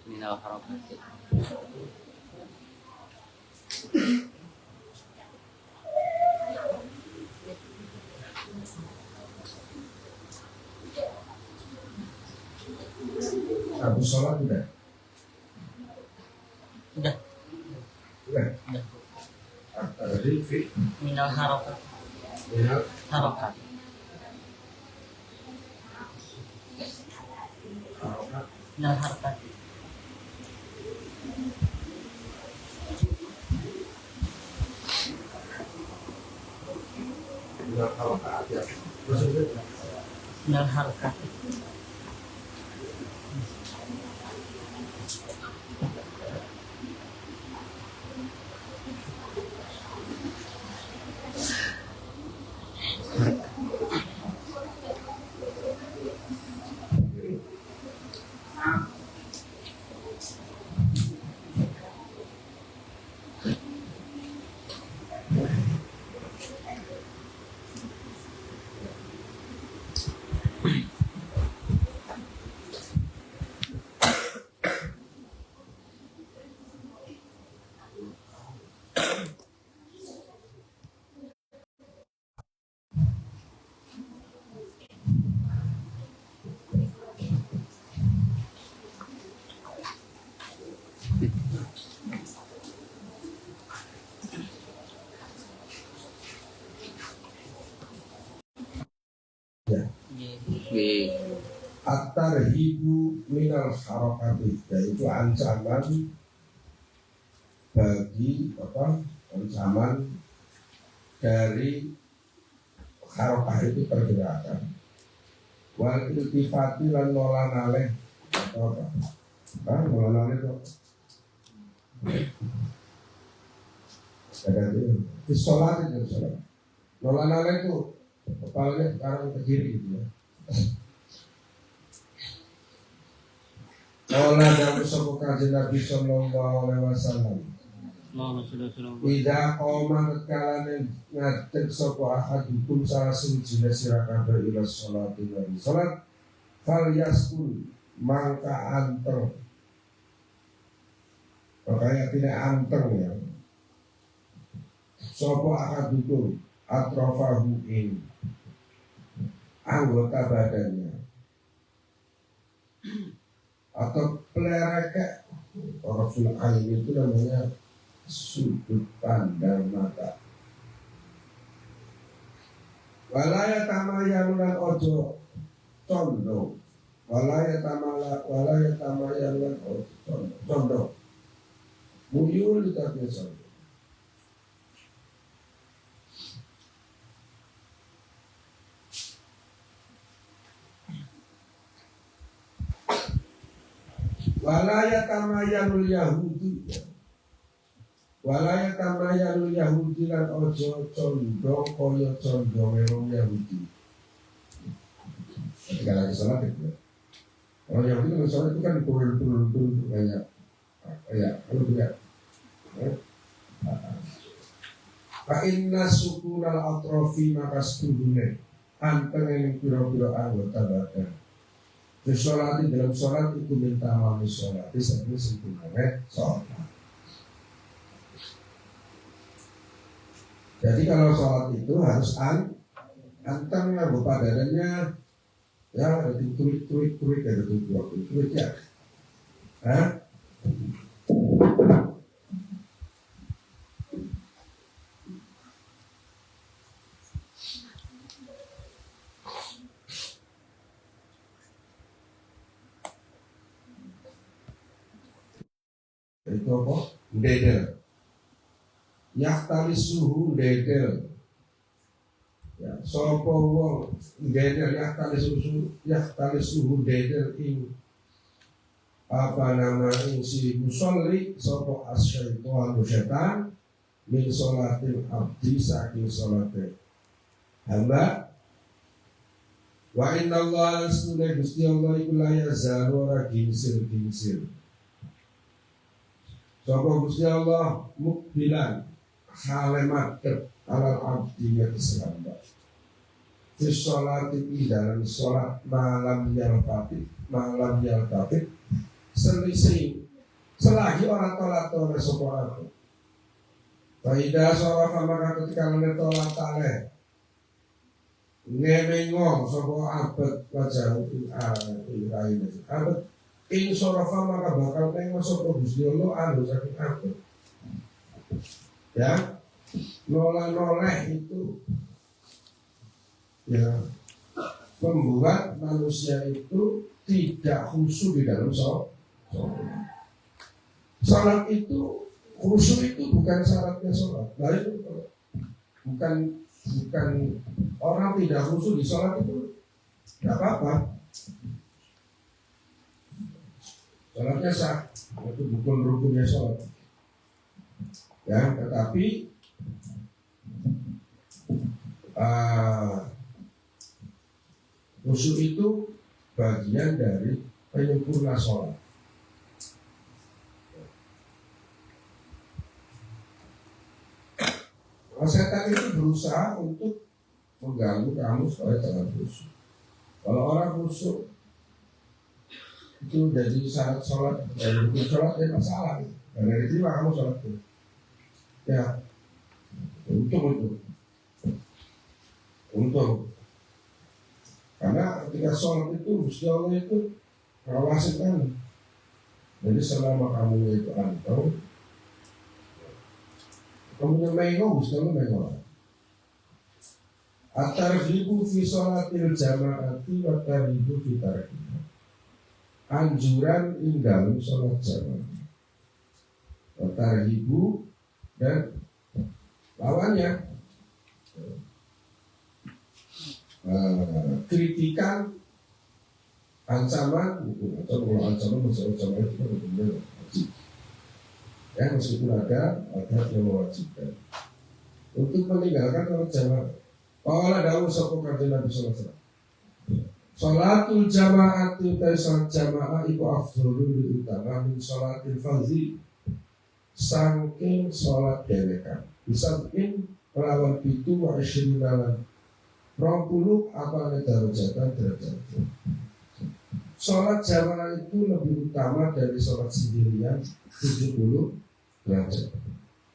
Minal harokati. Aku sholat udah. Udah. Tadi Minal harokat. minal Harokat. harokat Minal harokat. minal harokat ya. Maksudnya Minal harokat. at-tarhibu minal harakati, yaitu ancaman bagi ancaman dari harokah itu pergerakan. Wal iltifati lan nolanale atau apa? Nolanale itu ada di sholat itu sholat. Nolanale itu kepalanya sekarang ke kiri gitu ya. Olah dalam sebuah kajian Nabi Sallallahu Alaihi Wasallam. Ida koma kekalanan ngatek sebuah ahadukum salah sujud sirakabah ila sholati nabi sholat fal yaskul mangka anter. Makanya tidak anter ya. Sebuah ahadukum atrofahu in anggota badannya atau pelereke Rasul ain itu namanya sudut pandang mata. Walaya tamayan lan ojo condong. Walaya tamayan lan ojo condong. Muyul tapi condong. Walaya tamayanul Yahudi. Walaya tamayanul Yahudi lan ojo condong koyo condong memang Yahudi. Ketika lagi sholat itu, orang Yahudi kalau sholat itu kan turun kayak kalau dia Fa inna sukunal atrofi maka setuhune anteng yang pira-pira anggota badan. Sholat dalam sholat itu minta wali sholat disebut sempurna sholat. Jadi kalau sholat itu harus anteng ya bapak dadanya ya ada turik ada turik ya. Itu apa? Dedel. Yaktali suhu dedel. Ya, sapa wong dedel yaktali suhu dedel ing apa nama si musolli sapa asyaitan setan min sholatil abdi saking sholate hamba wa inna Allah sunna Gusti Allah iku la yazalu ora gingsir sapa Gusti Allah mukbilan halemat alal abdi ya Islam fi sholati dalam sholat malam yaltafit selisih selagi orang tolak sapa aku Faidah sholat maka ketika menetolak taleh ngemengong sopo abad wajah abad ing sorofa maka bakal nengok sopo Gusti Allah anu saking abad ya noleh itu ya membuat manusia itu tidak khusyuk di dalam sholat. Sholat itu khusyuk itu bukan syaratnya sholat. Lalu bukan orang tidak khusyuk di sholat itu tidak apa-apa. Sholatnya sah, itu bukan rukunnya sholat. Ya, tetapi khusyuk itu bagian dari penyempurna sholat. Setan itu berusaha untuk mengganggu kamu supaya jangan khusyuk. Kalau orang khusyuk itu jadi syarat sholat, dari rukun sholat ya masalah. Dan dari itu kamu sholat itu. Ya, untung. Karena ketika sholat itu Gusti Allah itu ngawasi kamu. Jadi selama kamu itu antau, kamu menengok Gusti Allah menengok. At-tarhibu fi sholatil jama'ati wa tarhibu fi tarhibu. Anjuran dalam sholat jamaah. Wa tarhibu dan lawannya kritikan, ancaman, atau kalau ancaman masalah itu kan benar wajib. Ya meskipun ada yang mewajibkan untuk meninggalkan sholat jamaah. Qala dawuh sapa kanjeng Nabi sallallahu alaihi wasallam. Sholatul jamaati ta sholat jamaah iku afdhalul utama min sholatil fardhi. Saking sholat dewekan. Bisa bikin melawan itu wa isyrinan 20 apa derajatan. Sholat jamaah itu lebih utama dari sholat sendirian 70 derajat.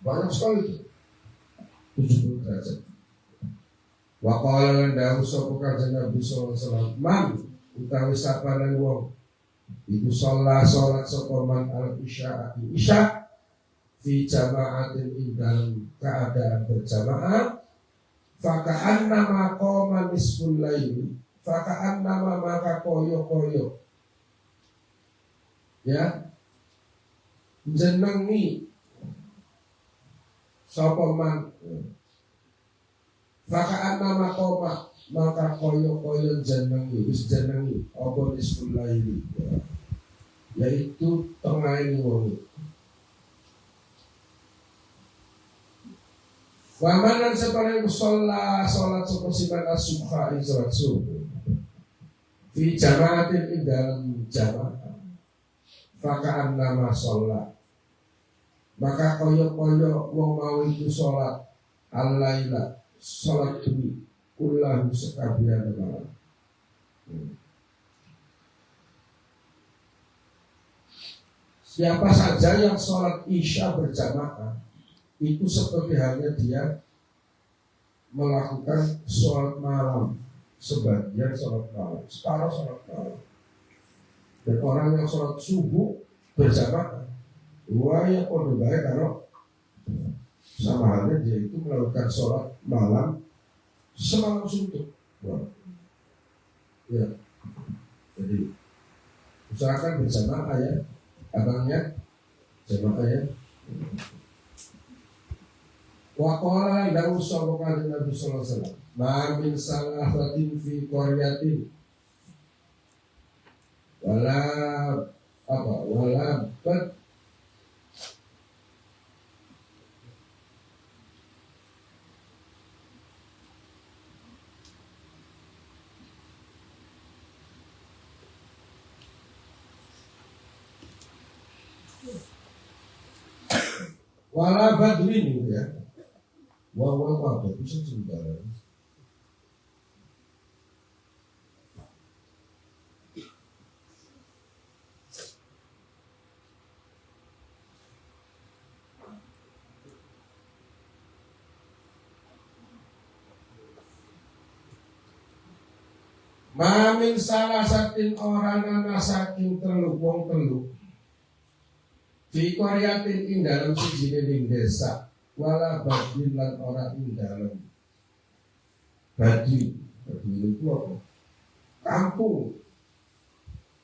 Banyak sekali itu 70 derajat. Wa qala lan dawuh sapa kanjeng Nabi sallallahu alaihi wasallam man utawi sapane wong iku sholat sapa man al isya fi jama'atin dalam keadaan berjamaah faka'an nama qoma nisful laili faka'an nama maka koyo ya jenengi sapa man faka'an nama qoma maka koyo jenengi wis jenengi apa nisful laili ya. Yaitu tengahing wong. Waman lan sepaling sholat sopo siman as-subha ing sholat subuh fi jamaatin ing dalam jamaah faka'an nama sholat maka koyo wong mau itu sholat al-laila salat demi kullahu sekabian malam. Siapa saja yang sholat isya berjamaah itu seperti halnya dia melakukan sholat malam, sebagian sholat malam, separuh sholat malam. Dan orang yang sholat subuh berjamaah, waya kodoh baik kalau sama halnya dia itu melakukan sholat malam semalam suntuk. Ya, jadi usahakan berjamaah ya, abangnya jamaah ya. Wa qala lahu sallallahu alaihi wasallam ma min salahatin fi qaryatin wala bad wala badrin ya. Wah, bisa sebentar. Mamin salah satin orang ana saking telu wong telu. Fi qaryatin ing dalem siji desa. Wala badin lan ora ing dalem badi itu apa? Kampung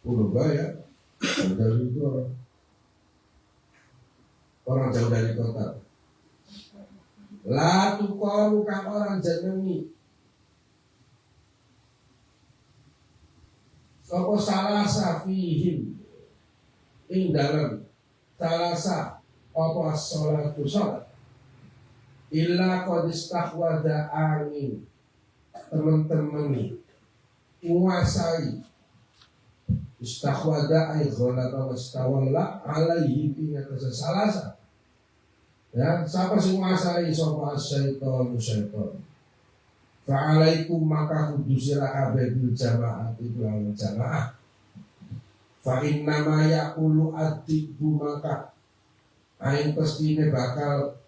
Purubaya dari itu orang jauh dari kota. La tuqalu kang orang jenengi sapa salasa fihim ing dalem salasa apa sholatu sholat illa qad istahwada angin teman-teman menguasai istahwada ay ghalaba wastawalla alaihi ing atas salasa ya siapa sing menguasai sapa syaitan fa'alaikum maka kudusila abadul jamaah itu lawan jamaah fa inna ma yaqulu atibu maka aing pastine bakal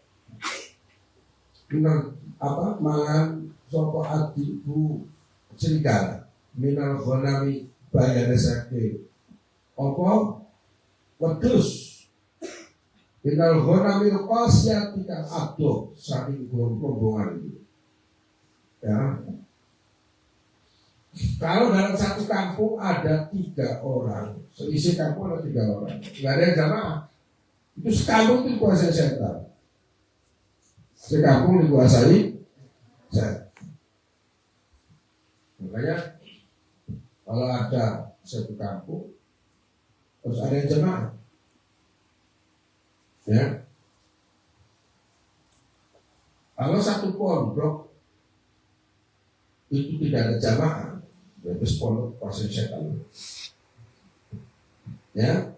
mangan sopo adiku serigala minal ghanami bayane sake apa wedhus minal ghanami qasyati kang abdo saking rombongan itu ya. Kalau dalam satu kampung ada 3 orang, seisi kampung ada 3 orang, nggak ada jamaah, itu sekampung itu kuasa setan. Sekampung dikuasai setan. Makanya kalau ada satu kampung harus ada yang jamaah, ya. Kalau satu pondok itu tidak ada jamaah, berarti pondok kuasai setan. Ya,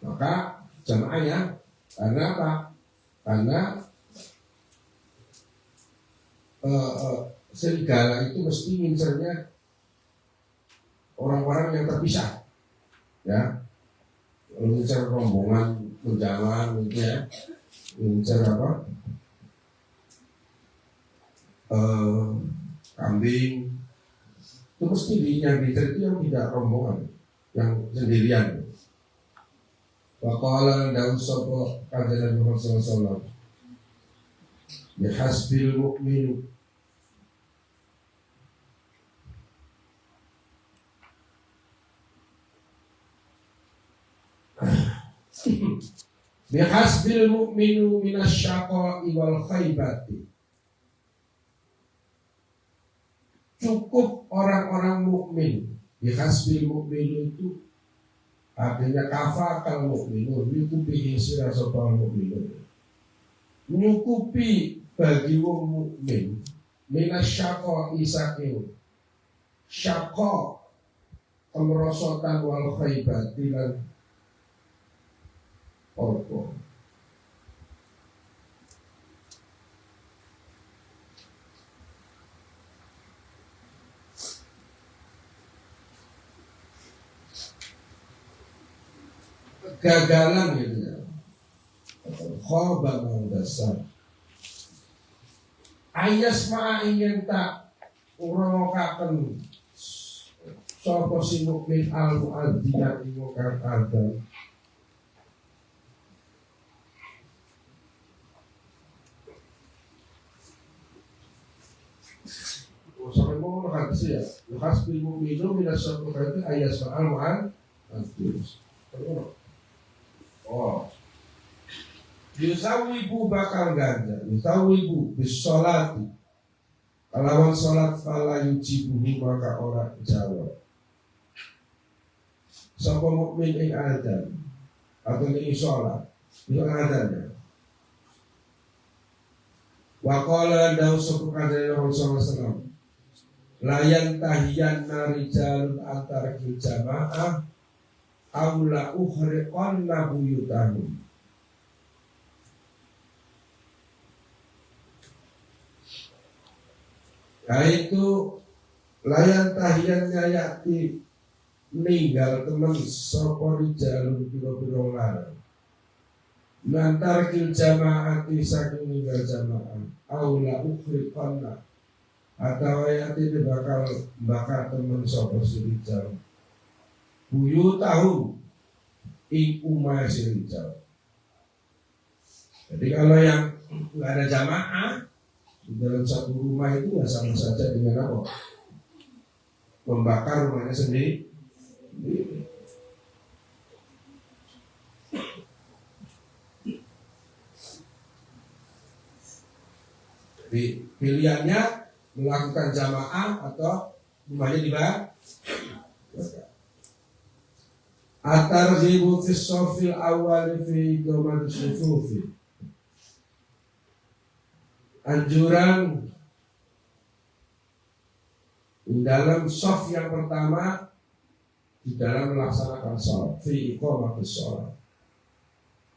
maka jamaahnya karena apa? Karena serigala itu mesti ngincernya orang-orang yang terpisah, ya. Ngincer rombongan menjalan, gitu ya. Ngincer apa? Kambing itu mesti yang ngincer itu yang tidak rombongan, yang sendirian. Waqala daun sapa kanjeng Muhammad sallallahu alaihi wasallam bihasbil mu'min bihasbil mu'minu minasyaqa'i wal khaybati. Cukup orang-orang mukmin. Bihasbil mu'minu itu artinya kafakal mu'minu nyukupi sira sapa mukminun. Nyukupi bagi wong mukmin minasyaqa'i saking syaqa kemerosotan wal khaybati lan apa gagalan gitu ya. Khaba man dasar. Ayas ma ingin tak urokaken sapa si mukmin al muadzina ing kang adzan. Sampai mau hadis ya, hasbil mukminu minas syaitanir ayas ma al muadzin. Oh, yusawibu bakal ganja, yusawibu bisolati. Kalawan sholat fala yujibuhu maka ora jawab. Sapa mukmin ing adzan atau ing sholat itu adzannya. Wa qala dawu sapa kanjeng Rasulullah sallallahu alaihi wasallam, layan tahiyan narijalun antara jamaah aula uhriqan nabuyutahum. Yaitu layan tahiyan nyayati ninggal teman sapa rijalun pira-pira larang nantar kil jamaati saking ninggal jamaah aula ukhriqanna atau ayati bakal teman sapa si rijal buyu tahu ing umah si rijal. Jadi kalau yang nggak ada jamaah di dalam satu rumah itu ya sama saja dengan apa? Membakar rumahnya sendiri. Jadi pilihannya melakukan jamaah atau rumahnya dibakar. At-targhibu fi shafil awal fi doman sufufi. Anjuran di dalam shaf yang pertama di dalam melaksanakan sholat fi iqamatis sholat.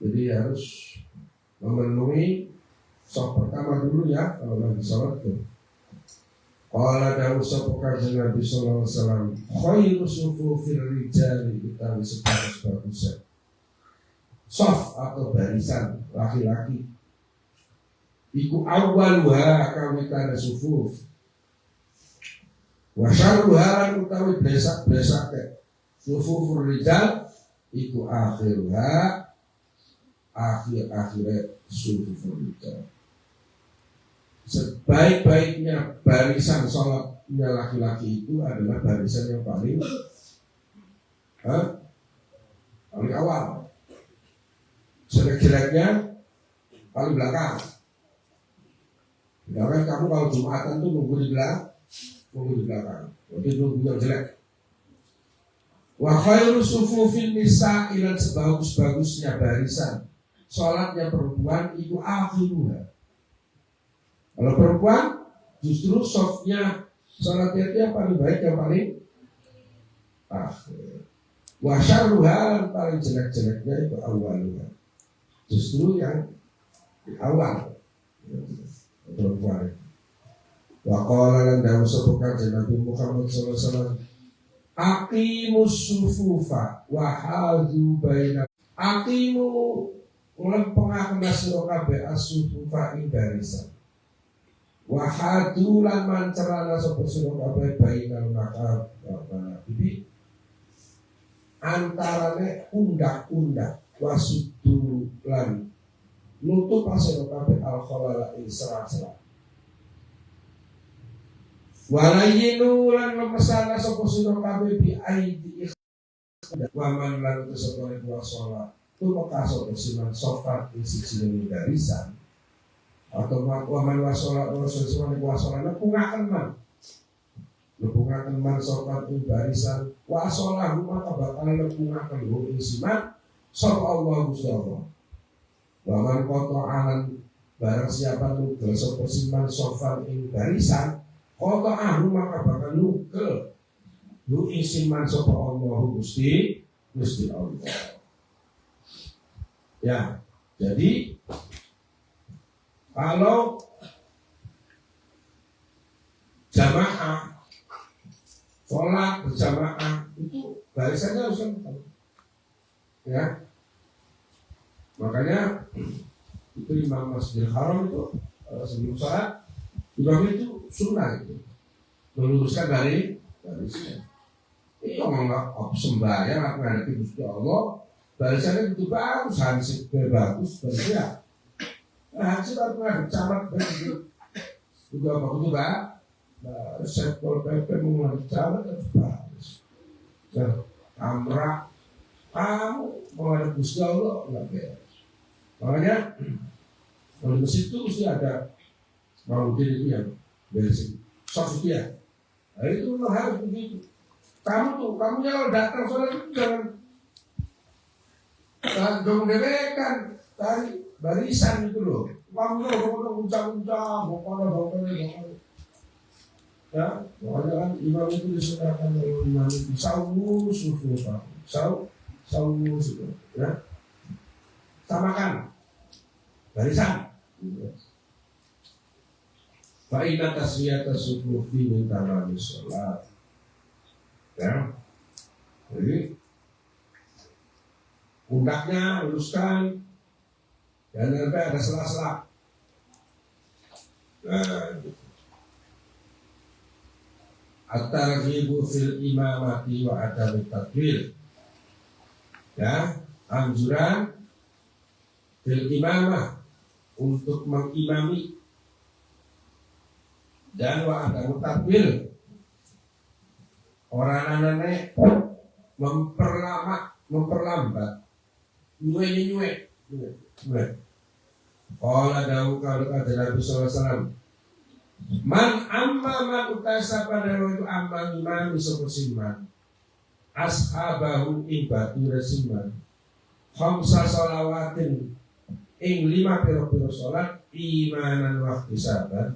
Jadi harus memenuhi shaf pertama dulu ya kalau lagi sholat tuh. Qala dawu sapa kanjeng Nabi sallallahu alaihi wasallam, khairu sufufir rijali utawi sebagus-bagusnya shaf atau barisan laki-laki iku awwaluha kawitan sufuf wa syarruha utawi blesak-blesak sufufur rijal iku akhiruha akhir-akhir sufufur rijal. Sebaik-baiknya barisan sholatnya laki-laki itu adalah barisan yang paling awal. Jelek-jeleknya paling belakang. Sedangkan kamu kalau Jumatan tuh nunggu di belakang. Jadi nunggu yang jelek. Wa khairu sufufin nisa ilan sebagus-bagusnya barisan sholatnya perempuan itu akhiruha. Kalau perempuan justru softnya sholatnya itu yang paling baik, yang paling akhir. Wa syarruha paling jelek-jeleknya itu awaluha. Justru yang di awal. Perempuan. Wa qala lan dawu sapa kanjeng Nabi Muhammad sallallahu alaihi wasallam, aqimus sufufa wa hadzu baina aqimu nglempengaken sira kabeh as-sufufa ing barisan wa hadzu lan mancerana sapa sira kabeh bainal makab wa bibi antarane undak-undak wasuddu lan nutup pasir kabeh al-khalala ing serat-serat. Walayinu lan lemesana sapa sira kabeh bi aidi wa man lan tesopane wa salat. Tumeka sapa siman sofat ing siji barisan. Atau wa man wa salat wa sesone wa salat pungaken man. Lepungaken man sofat ing barisan wa salahu maka bakal lepungaken ing siman sapa Allah Gusti Allah. Waman koto alan barang siapa nugel sapa siman sofan ing barisan koto ahlu maka bakal nugel lu ing siman sapa Allah Gusti Allah. Ya, jadi kalau jamaah sholat berjamaah itu barisannya harus lengkap. Ya, Makanya itu Imam Masjidil Haram itu sebelum sholat imam itu sunnah itu meluruskan dari sini. Ini nggak sembahyang aku menghadapi Gusti Allah barisannya itu bagus, hansip bagus, berarti hansip aku menghadap camat begitu juga apa itu pak sepol PP menghadap camat harus bagus. Amrak kamu menghadap Gusti Allah nggak beres. Makanya kalau masjid itu mesti ada maulid itu yang beresin soft dia. Nah, itu memang harus begitu. Kamu kalau datang sholat itu jangan dewekan tadi barisan itu loh. Kamu kalau uncang-uncang, bokona. Ya, makanya kan imam itu disunahkan oleh imam itu sawu sufu sawu itu, ya. Samakan barisan. Fa'inna taswiyata sufufi min tamami sholat. Ya, jadi pundaknya luruskan dan sampai ada sela-sela. At-targhibu fil imamati wa adami takbir. Ya, anjuran fil imamah untuk mengimami dan wa adamu takbir. Orang anak memperlambat, nyue. Kalau Daud kalau kata Nabi SAW, man utasa pada waktu amma imam soposiman, ashabahu ibadu resiman, khamsa sholawatin ing 5 piro sholat imanan waktu sabar,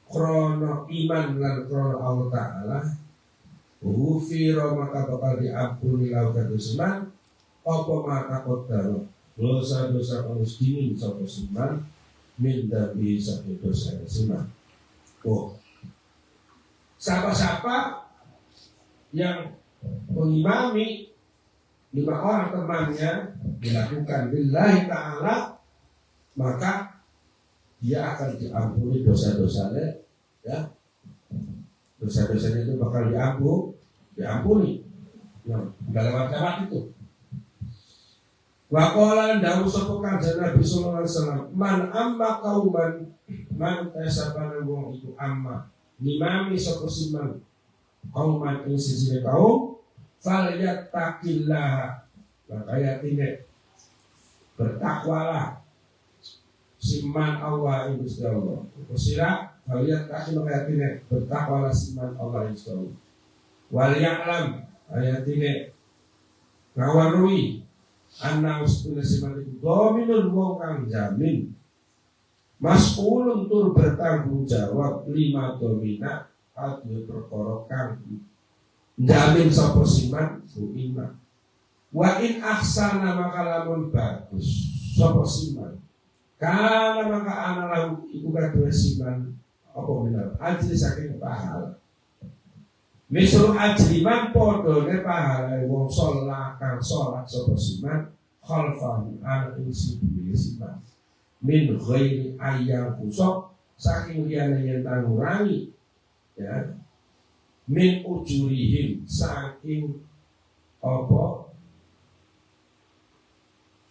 krono iman lan krono Allah Ta'ala. Ufiro maka bakal diampuni lautan seman. Apa maka kodaro dosa-dosa muslimin sopo seman minta bisa dosa seman. Oh, siapa-siapa yang mengimami 5 orang temannya dilakukan billahi ta'ala, maka dia akan diampuni dosa-dosanya, ya. Dosa-dosanya itu bakal diampuni. Nah, dalam agama itu. Wa qala dawu sapa kanjeng Nabi sallallahu alaihi wasallam, man amma qauman man tasabana wong itu amma ngimami sapa siman qauman ing siji kaum falyattaqillah, maka yatine bertakwalah siman Allah ing Gusti Allah. Kusira kalian kasih ayat ini bertakwalah siman Allah Install. Wal ya'lam ayat ini ngawarui anak ustunah siman itu dominul wong kang jamin mas'ulun tur bertanggung jawab 5 domina adu perkara kang jamin sapa siman ku iman. Wa in ahsana maka lamun bagus sapa siman kana maka ana lahu iku kadue siman apa benar ajri saking pahala. Misal ajri man podone pahala wong sholat kang sholat sapa siman khalfahu ana ing sibule siman min ghairi ayyam kusok saking liyane yen tangurangi, ya, min ujurihim saking apa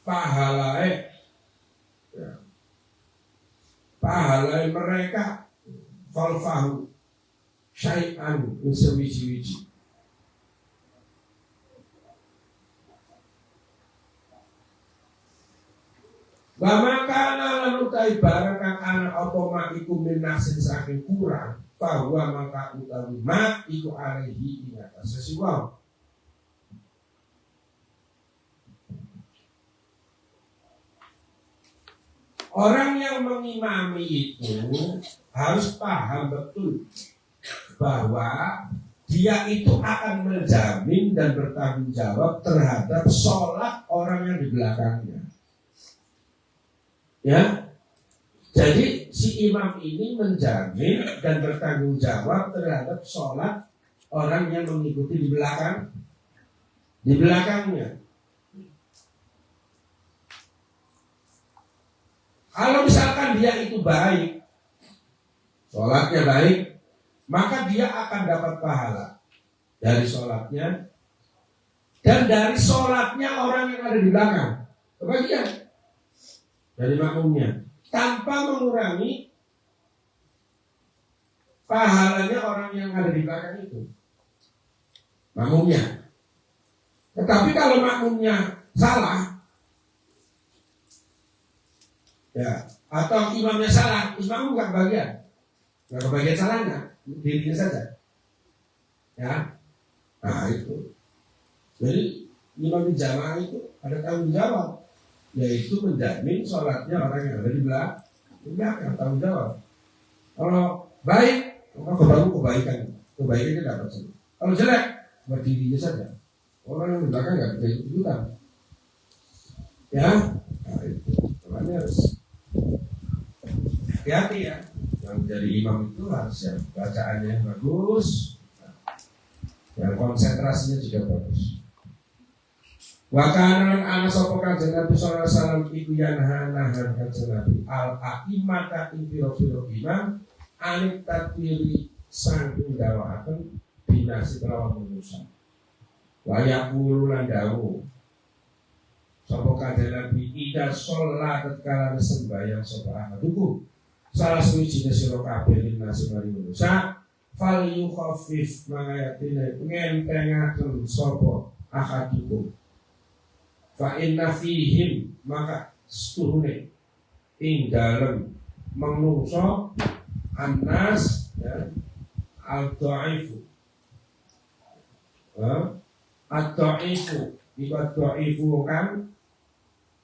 pahalae, ya, pahalae mereka khalfahu syai'an sewiji-wiji. Wa makana lan utai barang kang ana apa mak iku minasin saking kurang, bahwa maka utawi mak iku alaihi ing atas sesiwang. Orang yang mengimami itu harus paham betul bahwa dia itu akan menjamin dan bertanggung jawab terhadap sholat orang yang di belakangnya. Ya, jadi si imam ini menjamin dan bertanggung jawab terhadap sholat orang yang mengikuti di belakangnya. Asalkan dia itu baik, sholatnya baik, maka dia akan dapat pahala dari sholatnya dan dari sholatnya orang yang ada di belakang. Kebagian dari makmumnya, tanpa mengurangi pahalanya orang yang ada di belakang itu, makmumnya. Tetapi kalau makmumnya salah, ya, atau imamnya salah, imam nggak kebagian salahnya, dirinya saja. Ya, nah itu. Jadi imam jamaah itu ada tanggung jawab, yaitu menjamin sholatnya orang yang ada di belakang, tanggung jawab. Kalau baik, maka kebaikannya dapat semua. Kalau jelek, buat dirinya saja. Orang yang di belakang nggak bisa ikut-ikutan. Ya, nah itu. Makanya harus hati-hati ya. Yang jadi imam itu harus yang bacaannya bagus, yang konsentrasinya juga bagus. Wakanan anak sopo kanjeng Nabi sallallahu alaihi wasallam iku yanha-nahan kanjeng Nabi al-a'imata ing pira-pira imam anit tadbiri saking dawaaken binasi kelawan manusa. Wa yaqulu lan dawuh sapa kanjeng Nabi ida sholat tatkala sembahyang sapa ahadukum salah suwijine sira kabeh linasi mari manusa fal yukhaffif mangayatine ngentengaken sapa ahadukum fa inna fihim maka setuhune ing dalem menungso annas ya al-dha'ifu ad-dha'ifu iku kan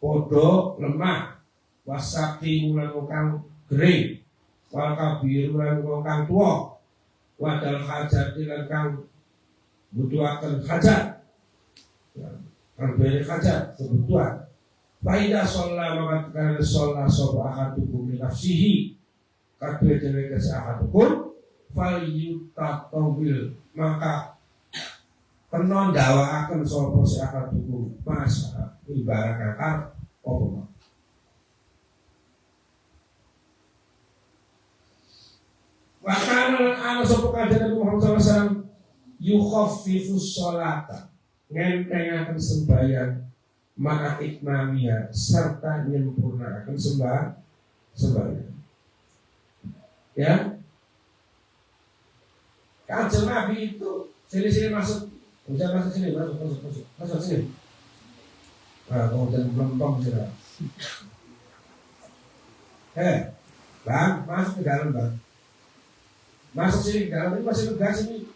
podo lemah wasaki mulan kang gering wal kabir mulan kang tuwa wadal hajat lan kang butuhaken hajat kan beri hajat kebutuhan. Faidah sholat maka karena sholat sopo akan tubuh nafsihi kadue dewe kesehatan fal yutatawil maka penon dawa akan sopo seakan tubuh masa ibarat kakar opo. Makanan anak sopo kajian Muhammad SAW yukhafifus sholata ngentengaken sembahyang ma'a ikmamiha serta nyempurnakan sembahyang. Ya, kanjeng Nabi itu sini masuk, bisa masuk sini, masuk sini. Nah, kemudian melempem sini. Bang, masuk ke dalam bang. Masuk sini ke dalam ini masih lega sini.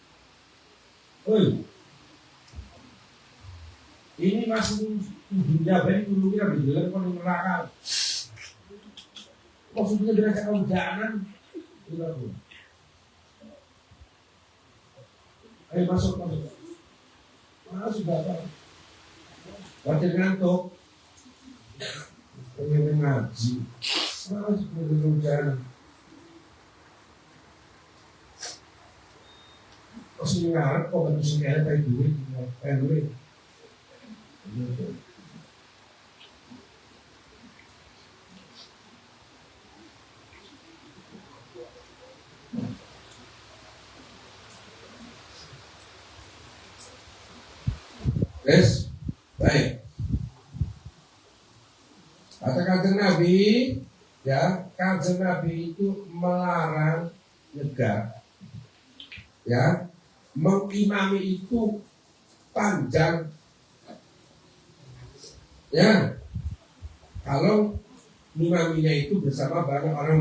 Ini masih dunia baik dulu kita berjalan kalau neraka. Maksudnya dengan cara udanan, itu. Ayo masuk. Sudah apa? Wajar ngantuk. Pengen ngaji. Masuk ke udanan. Terus ngarep kok bantu sini ada kayak duit, duit. Yes, baik. Kata kanjeng Nabi, ya kanjeng Nabi itu melarang nyegah, ya mengimami itu panjang. Ya, kalau imaminya itu bersama banyak orang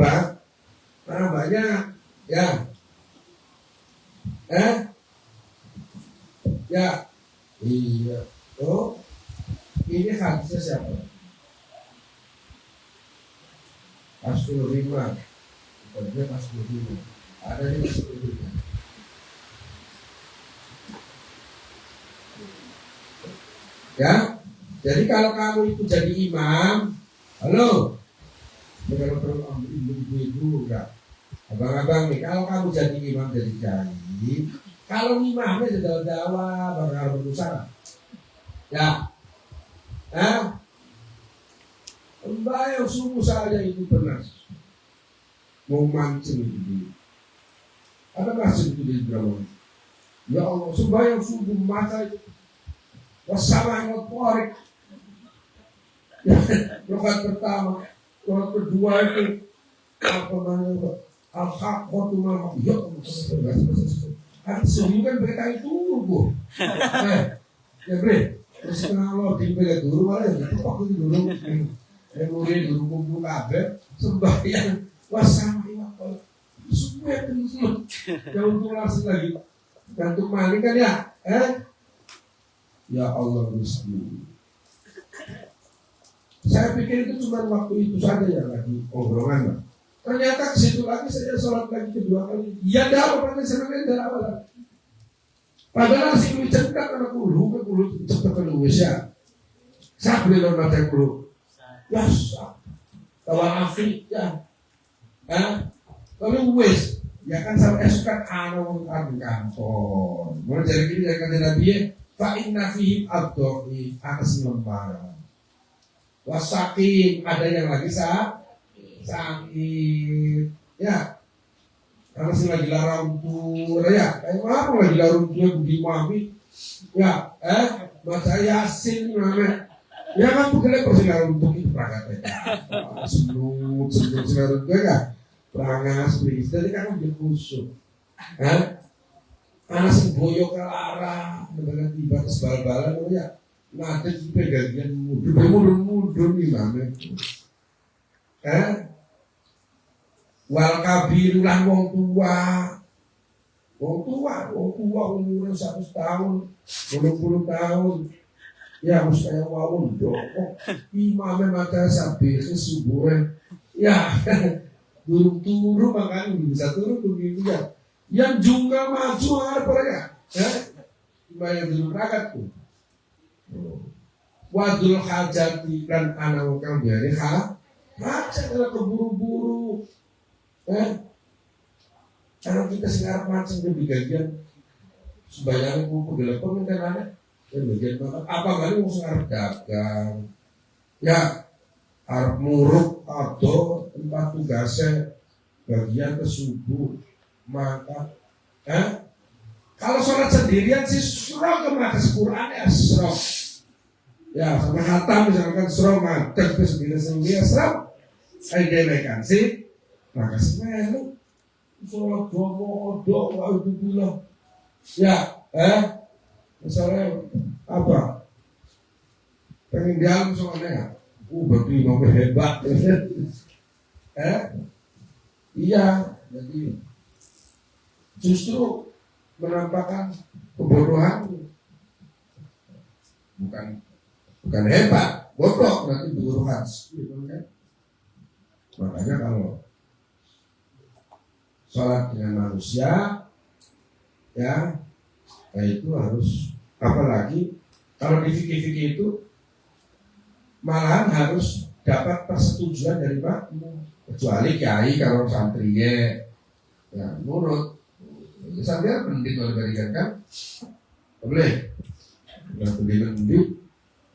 banyak, ya, ya, iya, ini hadisnya siapa? Pastor Rima, bukan Pastor Rima, ada di Pastor Rima. Ya. Jadi kalau kamu itu jadi imam, halo, kalau ibu-ibu enggak, abang-abang nih, kalau kamu jadi imam jadi kiai, kalau imamnya jadi dakwah, bakal berusaha, ya, Mbak yang sungguh saja itu benar, mau mancing itu dulu. Ada masjid itu di Indramayu. Ya Allah, sembahyang subuh mata itu. Wassalamualaikum warahmatullahi wabarakatuh. Rokat pertama, rokat kedua itu apa namanya? Al-Haqqatu mal ya Allah. Kan semua kan mereka itu bu. Ya bre. Terus kalau di mereka dulu malah ya itu waktu dulu. Murid dulu kumpul kabeh sembahyang wassalamualaikum. Semua itu jauh langsung lagi. Gantung maling kan ya? Ya Allah Gusti. Saya pikir itu cuma waktu itu saja ya lagi obrolan. Ternyata ke situ lagi saya sholat lagi kedua kali. Ya dah apa senangnya dah awal. Padahal si kuwi cedak ana kulo cepet wis ya. Sabre lho mate kulo. Ya tawa afik ya. Kalau wis ya kan sampai esok kan ana wong kantor. Mau jadi gini ya kan Nabi fa inna fihi abdoi atas lembaran. Wasakin ada yang lagi sakit ya karena sih lagi larang tur ya kayak apa lagi larang tur budi mami ya baca Yasin namanya ya kan bukannya persi larang tur itu perangkat sebelum larang tur ya perangas beris jadi kan udah kusuk anak semboyo ke arah dengan tiba ke sebal-balan ya nade pegangan mudur gimana wal kabir lan wong tua umurnya 100 tahun 20 tahun ya harus kayak wawon dong imamnya mata sampai kesuburan ya turun makanya bisa turun begitu ya yang juga maju apa ya bayar dulu rakyat tuh wadul hajati dan anak kau dari hajat adalah keburu-buru karena kita sekarang macam lebih gajian sebanyak buku delapan kan ada bagian apa kali mau sekarang dagang ya harap muruk atau tempat tugasnya bagian ke subuh maka kalau sholat sendirian sih surah ke mata Quran ya surah ya sampai hatam misalkan surah mata ke sendiri surah saya demekan sih maka semelu sholat doa itu bilang ya misalnya apa pengen dialog soalnya berarti mau hebat iya jadi justru menampakkan kebodohan bukan hebat bodoh berarti kebodohan gitu kan makanya kalau sholat dengan manusia ya itu harus apalagi kalau di fikih itu malahan harus dapat persetujuan dari makmum kecuali kiai kalau santrinya ya nurut sampai pendidik kalau berikan kan boleh nggak pendidik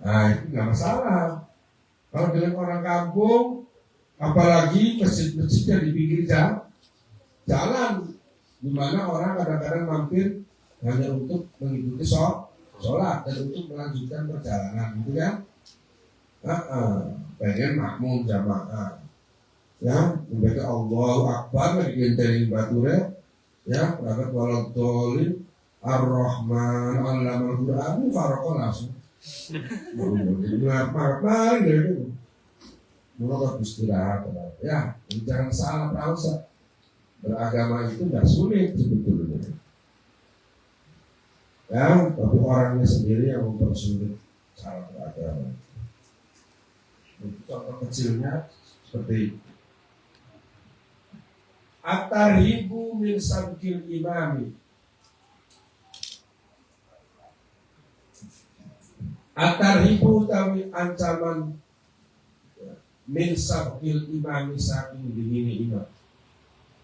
nah itu nggak masalah kalau dengan orang kampung apalagi masjid-masjidnya di pinggir jalan di mana orang kadang-kadang mampir hanya untuk mengikuti sholat dan untuk melanjutkan perjalanan gitu kan pengen makmum jamaah ya membaca Allahu Akbar lagi dari bature ya berangkat walau dolin ar-Rahman allamal Qur'an faraqah langsung marah gitu mulai istirahat ya jangan salah prausa beragama itu tidak sulit sebetulnya ya tapi orangnya sendiri yang mempersulit salah beragama. Contoh kecilnya seperti at-tarhibu min sabqil imami at-tarhibu tawi ancaman min sabqil imami saking dingini imam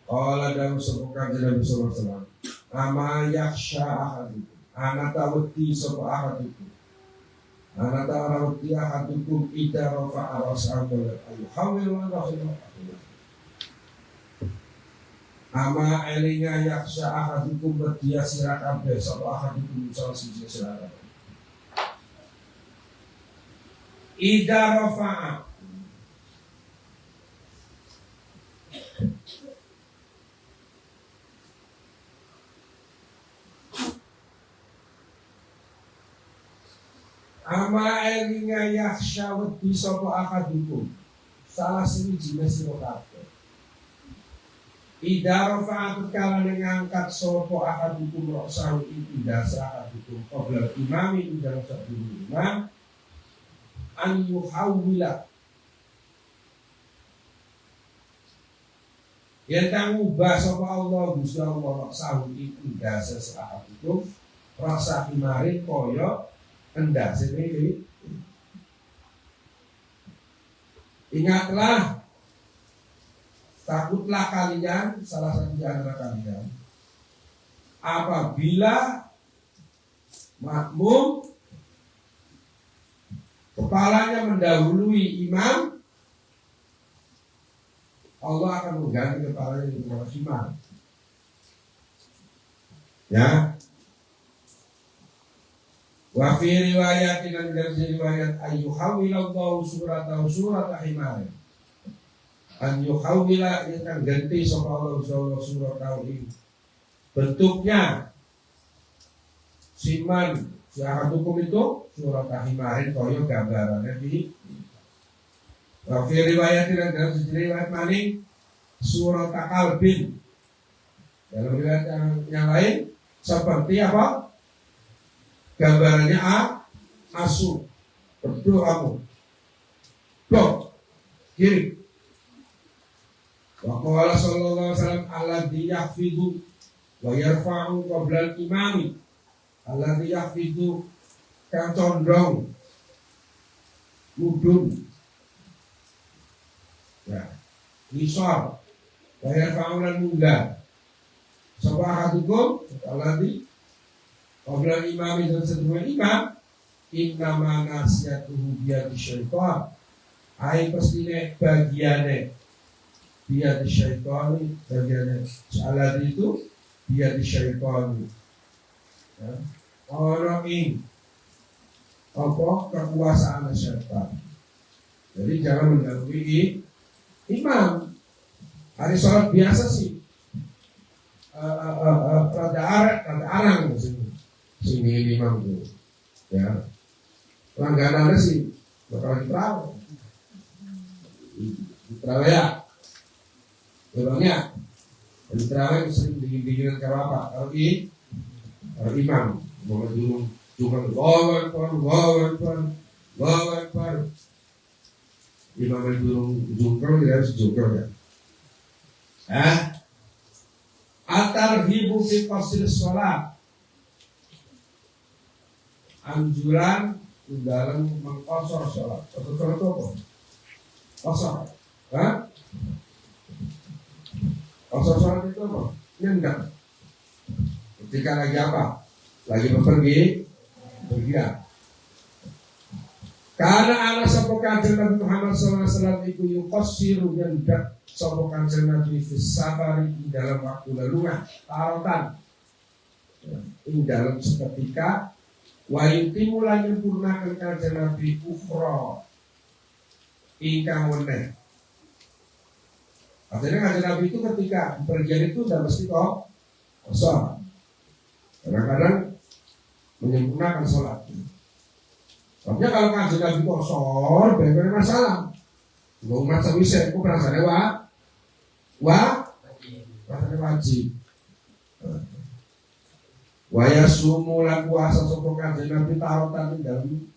qala dawu sebukan Nabi sallallahu alaihi wasallam ama yakhsha ahadikum ana tawti sapa ahadikum ana tawti ahadikum idza rafa'a ra'sahu al-hawil wa rahimah Ama elinga yaksha ahadukum berdia sira kabeh sapa ahadukum salah siji sira kabeh. Ida rafa'a ama elinga yaksha wedi sapa ahadukum salah siji sira kabeh. Ida rafa'at kala ngangkat sapa ahadukum ra'sahu ing dasa ahadukum qabla imami ing dalam sadurunge imam an yuhawwila yen ngubah sapa Allah Gusti Allah ra'sahu ing dasa ahadukum rasa imari kaya endase iki. Ingatlah, takutlah kalian, salah satu di antara kalian, apabila makmum kepalanya mendahului imam, Allah akan mengganti kepalanya di kepala imam. Ya. Wa fi riwayatin dari riwayat ayyuhawwilallahu suratahu surata himarin. An yuhawwila yang akan ganti sapa Allah suratahu ini. Bentuknya siman siapa hukum itu surat himarin koyo gambarannya di wa fi riwayatin dari riwayat maning surat kalbin. Dalam riwayat yang lain seperti apa? Gambarannya asu berdoamu blok kiri. Wa qala sallallahu alaihi wasallam alladzi yahfidu wa yarfa'u qabla al-imami alladzi yahfidu kang condong mudun ya nisar wa yarfa'u lan munggah sapa hadukum alladzi qabla al-imami dan sebelum imam innama nasiyatuhu biyadi syaitan ai pastine bagiane biyadi syaitan bagiane salat itu biyadi syaitan ya orang ing apa kekuasaan syaitan. Jadi jangan mendahului imam. Hari sholat biasa sih rada arang sini imam itu ya langganannya sih bakal diterawih ya memangnya diterawih sering dingin-dinginan ke apa kalau imam mau dulu cuma Allahu Akbar imam dulu jungkel dia harus jungkel ya atarhibu fi qasr sholat anjuran dalam mengkosor sholat atau sholat apa? Kosor kosor sholat itu apa? Nyendak ketika lagi apa? Lagi pergian karena ala sapa kanjeng Nabi Muhammad SAW iku yuqassiru nyendak sapa kanjeng Nabi fis safari di dalam waktu lalungan tarotan ing dalam seketika wa yutimu lan nyempurnakan kanjeng Nabi ukhra ingkang weneh. Artinya kanjeng Nabi itu ketika pergian itu sudah mesti kosong. Kadang-kadang menyempurnakan sholat. Tapi kalau kanjeng Nabi kosong, benar masalah. Nggak umat sewise, aku perasaannya rasanya wajib. Waya sumulan puasa sapa kanjeng Nabi tarotan dalam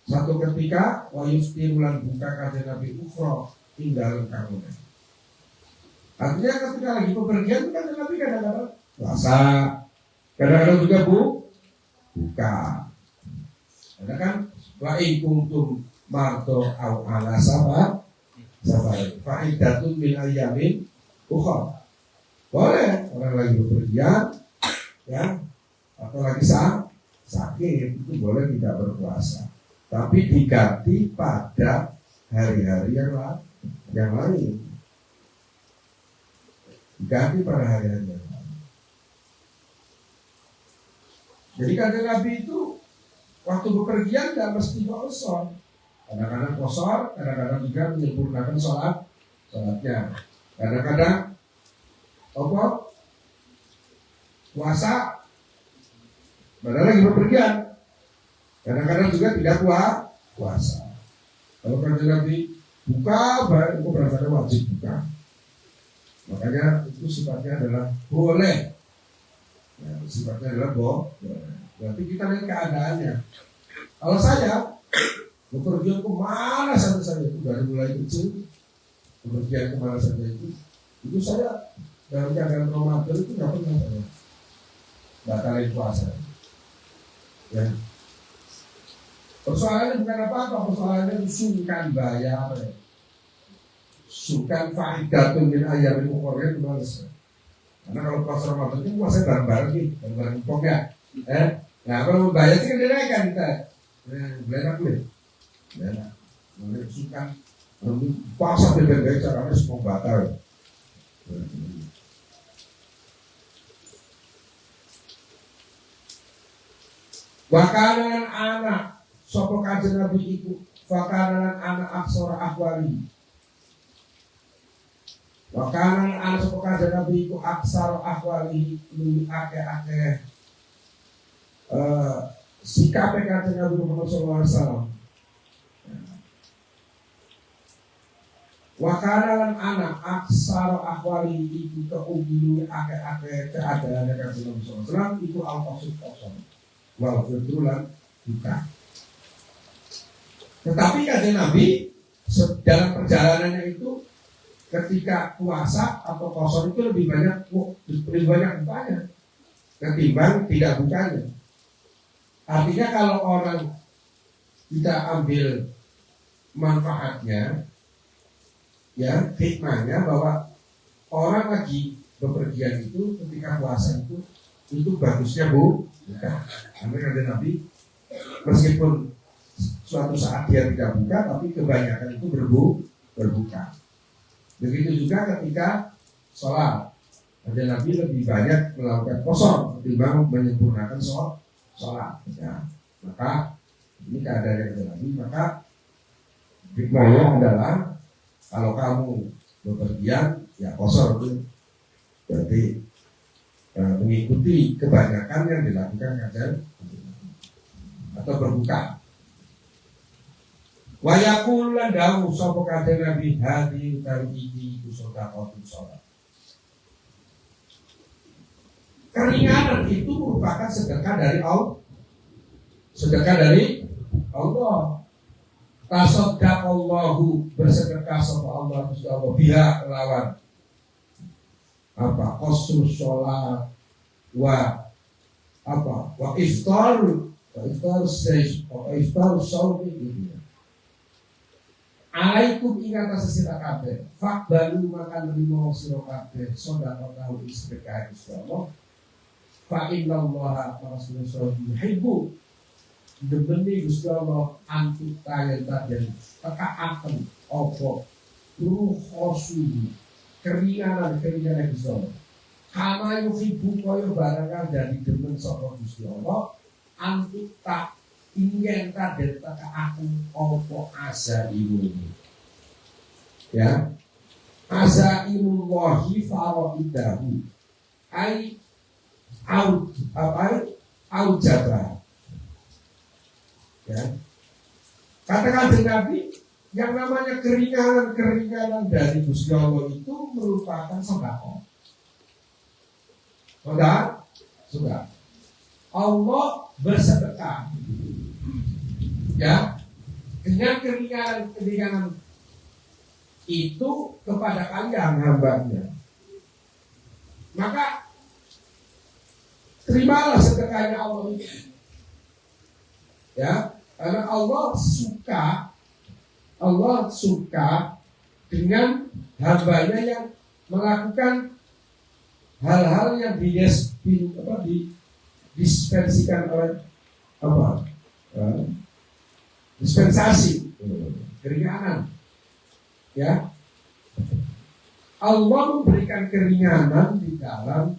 satu ketika wayuftirulan buka kanjeng Nabi ukhra tinggal kamu. Artinya ketika lagi bepergian kanjeng Nabi kadang-kadang puasa, kadang-kadang juga buka. Ada kan wa in kuntum marto au ala safar fa'idatun min ayyamin ukhra. Boleh orang lagi bepergian ya atau lagi sakit itu boleh tidak berpuasa, tapi diganti pada hari-hari yang lain. diganti pada hari-hari yang lain. Jadi kanjeng Nabi itu waktu bepergian tidak mesti kosor. Kadang-kadang kosor, kadang-kadang juga menyempurnakan sholatnya. Kadang-kadang apa? Puasa, padahal lagi bepergian. Kadang-kadang juga tidak puasa. Kalau kanjeng Nabi buka, baru itu berasanya wajib buka. Makanya itu sifatnya adalah boleh. Ya, sifatnya adalah boleh. Berarti kita lihat keadaannya. Kalau saya bepergian kemana saja itu dari mulai kecil, bepergian kemana saja itu saya dalam keadaan Ramadan itu nggak pernah saya batalin puasa. Ya. Persoalannya bukan apa-apa, persoalannya itu sungkan bayar, sungkan faidatun min ayyamin ukhra itu males. Karena kalau puasa Ramadan itu puasa bareng-bareng nih, bareng-bareng pok ya. Nah kalau membayar sih kan dinaikkan kita. Belenak gue. Belenak. Mereka sungkan puasa bebek caranya semua batal. Wakanan anak sopo kanjeng Nabi iku wakanan anak aksara akwali. Wakanan anak sopo kanjeng Nabi iku aksara akwali luwih akeh-akeh sikap kanjeng Nabi Muhammad SAW. Wakanan anak aksara akwali iku keugilu akeh-akeh keadaan kanjeng Nabi SAW iku al-qasud kosong. Wow, kebetulan bukan. Tetapi kanjeng Nabi dalam perjalanannya itu ketika puasa atau kosong itu lebih banyak bukanya ketimbang tidak bukanya. Artinya kalau orang tidak ambil manfaatnya, ya hikmahnya bahwa orang lagi bepergian itu ketika puasa itu bagusnya bukan. Karena kanjeng Nabi meskipun suatu saat dia tidak buka, tapi kebanyakan itu berbuka. Begitu juga ketika sholat, kanjeng Nabi lebih banyak melakukan kosong ketimbang menyempurnakan sholat. Ya. Maka ini keadaan kanjeng Nabi. Maka hikmahnya adalah kalau kamu bepergian, ya kosong itu berarti mengikuti kebanyakan yang dilakukan kanjeng atau berbuka. Wa yaqulu lan dawu sapa kanjeng Nabi hadi utawi iki sedekah salat. Keringanan itu merupakan sedekah dari Allah. Sedekah dari Allah. Tasaddaqallahu bersedekah sapa Allah Gusti Allah biha lawan apa qasrul sholat wa iftar saum ini. Alaikum ingat sesira kabeh faqbalu makan limo sira kabeh sedekah tahu sedekah Gusti Allah fa innallaha wa rasuluhu yuhibbu debeni Gusti Allah antuk kaya tadi tekaaken apa ruh rasul keringanan Gusti Allah. Kama yuhibbu kaya barang dari demen sapa Gusti Allah antuk tak ingin tadi tekaaken apa azaimu. Ya. Azaimullahi faraidahu. Ai aujabah. Ya. Kata-kata Nabi yang namanya keringanan dari Gusti Allah itu merupakan sedekah. Sudah. Allah bersedekah. Ya. Dengan keringanan itu kepada kalian hambanya. Maka terimalah sedekahnya Allah itu. Ya, karena Allah suka dengan hambanya yang melakukan hal-hal yang dispensikan oleh dispensasi keringanan. Ya, Allah memberikan keringanan di dalam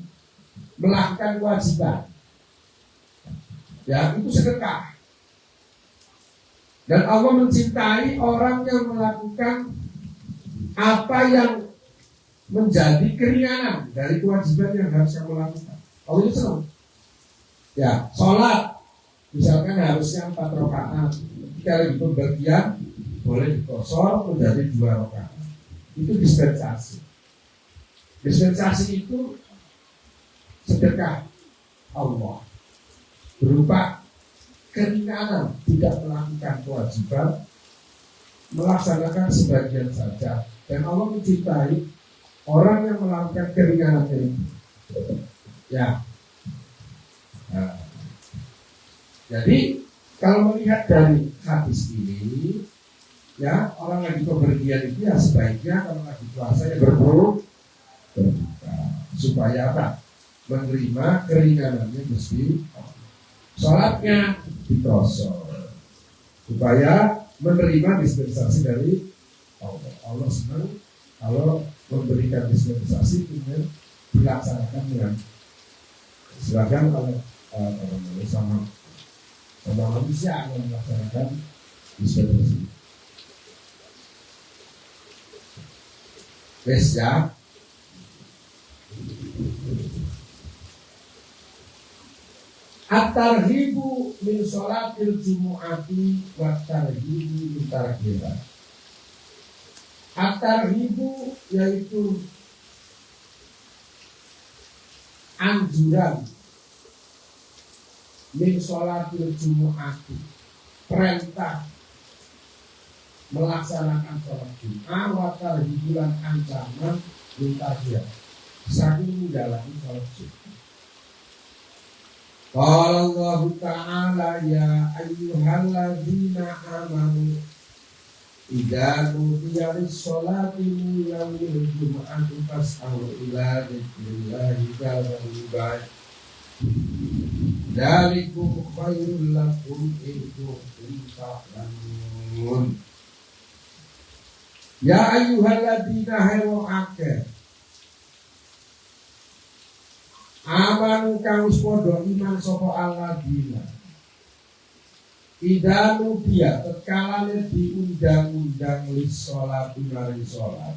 melakukan kewajiban. Ya, itu sedekah. Dan Allah mencintai orang yang melakukan apa yang menjadi keringanan dari kewajiban yang harus kamu lakukan. Allah itu senang. Ya, sholat misalkan harusnya 4 rakaat. Ketika lagi pembagian boleh dikosor menjadi 2 rakaat. Itu dispensasi. Dispensasi itu sedekah Allah berupa keringanan, tidak melakukan kewajiban, melaksanakan sebagian saja. Dan Allah mencintai orang yang melakukan keringanan itu. Ya. Nah. Jadi kalau melihat dari hadis ini, ya, orang lagi bepergian itu ya sebaiknya kalau lagi puasa ya berbuka, supaya apa? Menerima keringanannya Gusti. Sholatnya diprosor supaya menerima dispensasi dari Allah. Allah senang kalau memberikan dispensasi dengan dilaksanakan dengan silakan kalau sama manusia yang melaksanakan dispensasi. Wes ya. At-tarhibu min sholatil jumu'ati wa tarhibu min tarhiba. At-tarhibu yaitu anjuran min sholatil jumu'ati, perintah melaksanakan sholat Jumat, wa tarhibu lan ancaman min tarhiba saking menjalani sholat Jumat. Qala Allah Ta'ala ya ayyuhalladzina amanu idza nudiya lis-sholati min yaumil jumu'ati fas'au ila dzikrillahi dzikran dzalikum khairul lakum in kuntum ta'lamun. Ya ayyuhalladzina hayru'ake amanu kang padha iman sapa alladzina idanu dia tetkalane diundang-undang lis sholat mari sholat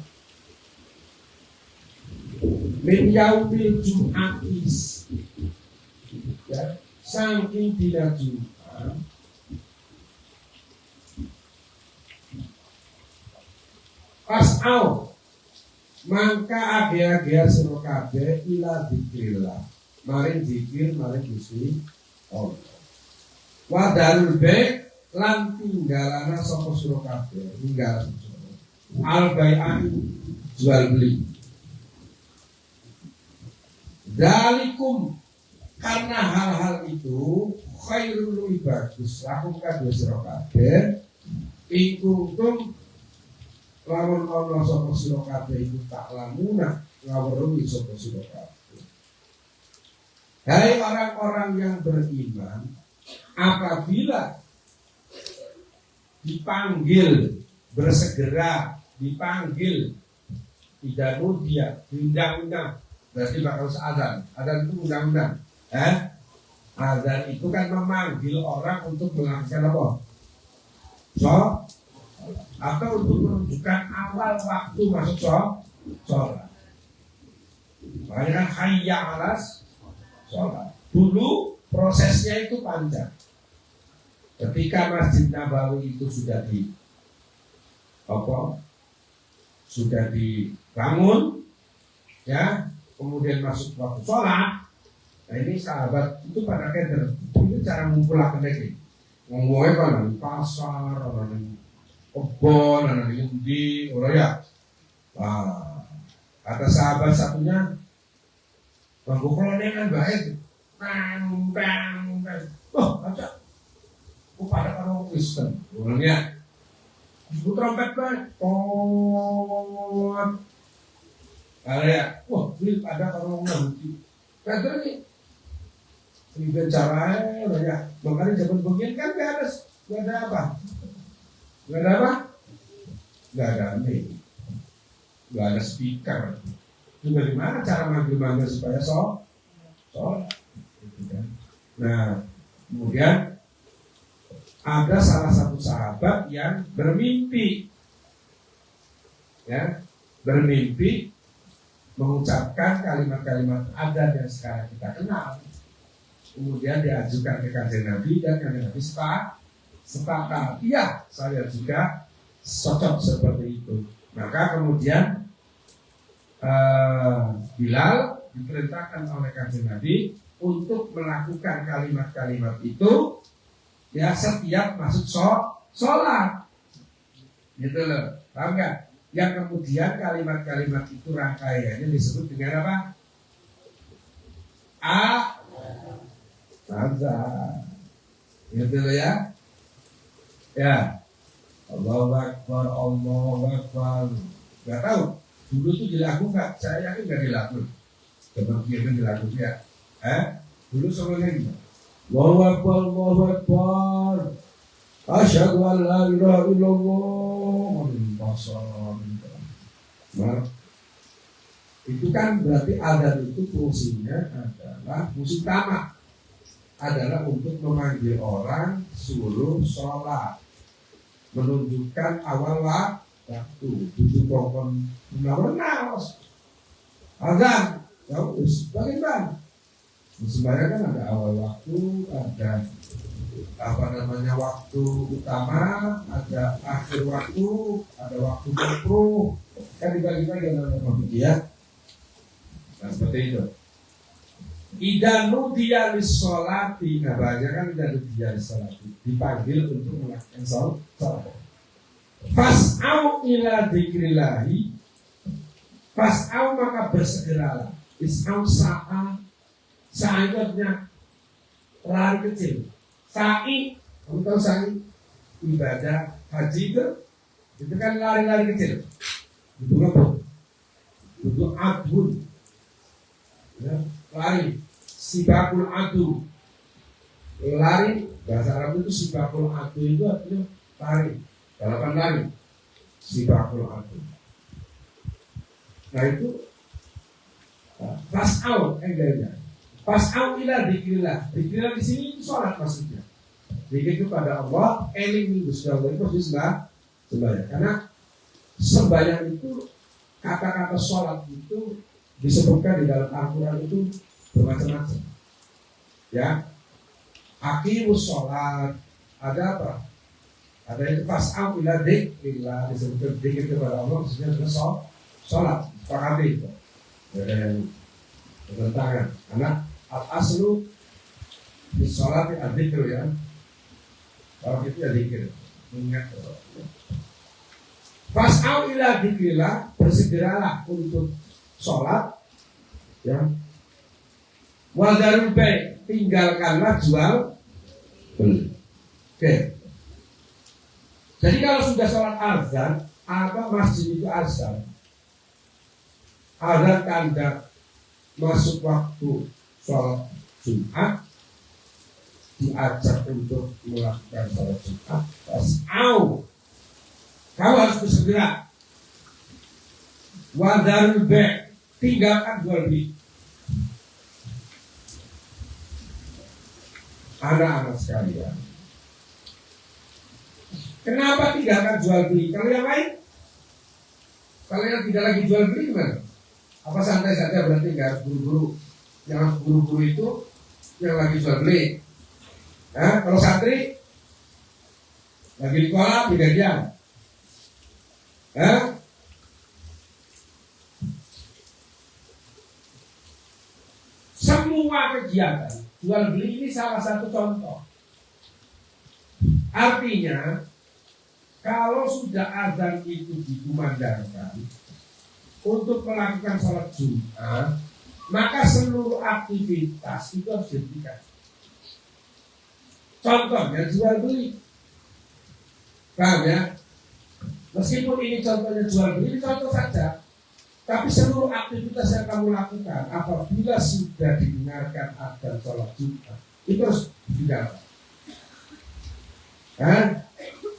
min yaumil jum'atis, ya, saking dina Jumat pas'au mangka age-age sira kabeh ila dzikrillah maring zikir maring Gusti Allah. Wa dalul baik lan tinggalana sapa sira kabeh tinggal al bai'an jual beli. Dalikum karena hal-hal itu khairul luwih bagus lakum kadhe sira kabeh ingkung lamun ana sapa sira kabeh iku tak lamuna ngawruhi sapa sira kabeh. Hai orang-orang yang beriman, apabila dipanggil bersegera, dipanggil tidak mudia, diundang-undang, berarti bakal seadzan. Adzan itu undang-undang. Adzan itu kan memanggil orang untuk melakukan apa? Atau untuk menunjukkan awal waktu masuk sholat. Makanya kan hayya alas sholat. Dulu prosesnya itu panjang. Ketika Masjid Nabawi itu sudah dibangun, ya, kemudian masuk waktu sholat. Nah ini sahabat itu pada keder. Itu cara mengumpulkan lagi. Ngomongnya kan di pasar, orang di kebon, anak di orang ya. Nah, kata sahabat satunya, bangku kolonel kan baik. Bang. Oh, aja. Pada orang Kristen, orangnya. Ibu trompet baik. Ton. Ada, wah, ini ada orang nanti. Kata ini, ini caranya, banyak. Makanya zaman begini kan gak ada apa? Gak ada mie. nggak ada speaker. Itu bagaimana cara manggil-manggil supaya sholat? Gitu kan. Nah, kemudian ada salah satu sahabat yang bermimpi, ya, bermimpi mengucapkan kalimat-kalimat adat yang sekarang kita kenal. Kemudian diajukan ke Kanjeng Nabi dan Kanjeng Nabi sepakat. Iya, saya juga cocok seperti itu. Maka kemudian Bilal diperintahkan oleh Kanjeng Nabi untuk melakukan kalimat-kalimat itu ya setiap masuk sholat. Gitu loh, paham nggak? Yang kemudian kalimat-kalimat itu rangkaiannya disebut dengan apa? Azan. Gitu loh ya. Ya. Allahu Akbar, Allahu Akbar. Gak tahu. Dulu tuh dilakukan. Saya yakin gak dilakukan. Kemungkinan dilakukan ya. Dulu semuanya gimana? Allahu Akbar, Allahu Akbar. Asyhadu an la ilaha illallah. Nah, itu kan berarti azan itu fungsinya adalah fungsi utama adalah untuk memanggil orang suruh sholat, menunjukkan awal waktu, tujuh pokok benar-benar azan, ya bagaimana? Sebenarnya kan ada awal waktu, ada waktu utama, ada akhir waktu, ada waktu makruh, kan dibagi-bagi dalam fikih ya. Nah seperti itu. Idza nudiya lis-sholati, nah banyak kan idza nudiya lis-sholati dipanggil untuk melakukan sholat. Fas'au ila dzikrillahi, fas'au maka bersegeralah. Is'au sa'a itu artinya lari kecil. Sa'i, kamu tahu sa'i? Ibadah haji itu kan lari-lari kecil. Itu apa? Itu adun, ya, lari. Sibakul adu, lari. Bahasa Arab itu sibakul adu itu artinya lari, balapan lari. Sibakul adu. Nah itu fas'au enggaknya. Fas'au ila dzikrillah. Dzikrillah di sini itu sholat maksudnya. Zikir kepada Allah, eling Gusti Allah itu maksudnya sembahyang. Karena sembahyang itu kata-kata sholat itu disebutkan di dalam Al-Quran itu bermacam-macam. Ya, aqimus sholat, ada apa? Ada itu fas'au ila dzikrillah, disebutkan zikir kepada Allah maksudnya adalah sholat. Fakati itu. Ada yang bertentangan. Karena al-aslu di sholat adzikr ya. Kalau itu ya dzikir, mengingat. Fas'au ila dzikrillah, bersegeralah untuk sholat, ya. Wadarul bai', tinggalkanlah jual beli. Oke. Jadi kalau sudah sholat azan, apa masjid itu azan? Ada tanda masuk waktu sholat Jumat, diajak untuk melakukan sholat Jumat. Fas'au, kamu harus bersegera. Wadarul bai', tinggalkan jual beli. Anak-anak sekalian, kenapa tinggalkan jual beli? Kalau yang lain, kalau yang tidak lagi jual beli gimana? Apa santai saja berarti nggak harus buru-buru? Yang harus buru-buru itu yang lagi jual beli. Nah, kalau santri lagi di sekolah tidak diam. Semua kegiatan jual beli ini salah satu contoh. Artinya kalau sudah azan itu dikumandangkan untuk melakukan sholat Jumat, maka seluruh aktivitas itu harus dihentikan. Contohnya jual beli, paham ya? Meskipun ini contohnya jual beli, ini contoh saja. Tapi seluruh aktivitas yang kamu lakukan apabila sudah didengarkan adzan sholat Jumat, itu harus ditinggalkan.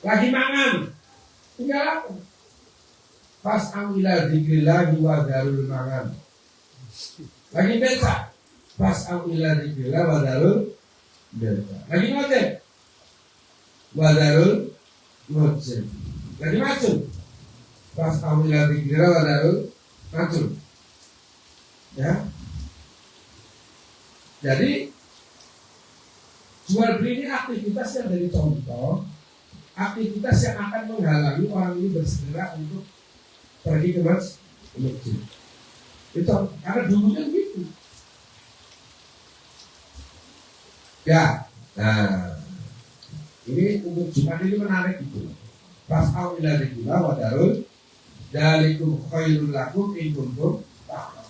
Lagi mangan, tinggal apa? Pas amila dzikrillah wa darul mangan. Lagi baca. Pas amila dzikrillah wa darul baca. Lagi ngoceh. Wa darul ngoceh. Lagi macul. Pas amila dzikrillah wa darul macul. Ya. Jadi jual beli ini aktivitas yang dari contoh, aktivitas yang akan menghalangi orang ini bersegera untuk pergi ke masjid. Itu karena dulunya begitu. Ya, nah ini untuk Jumat ini menarik itu. Fas'au ila dzikrillah wa darul dzalikum khairul lakum in kuntum ta'lamun.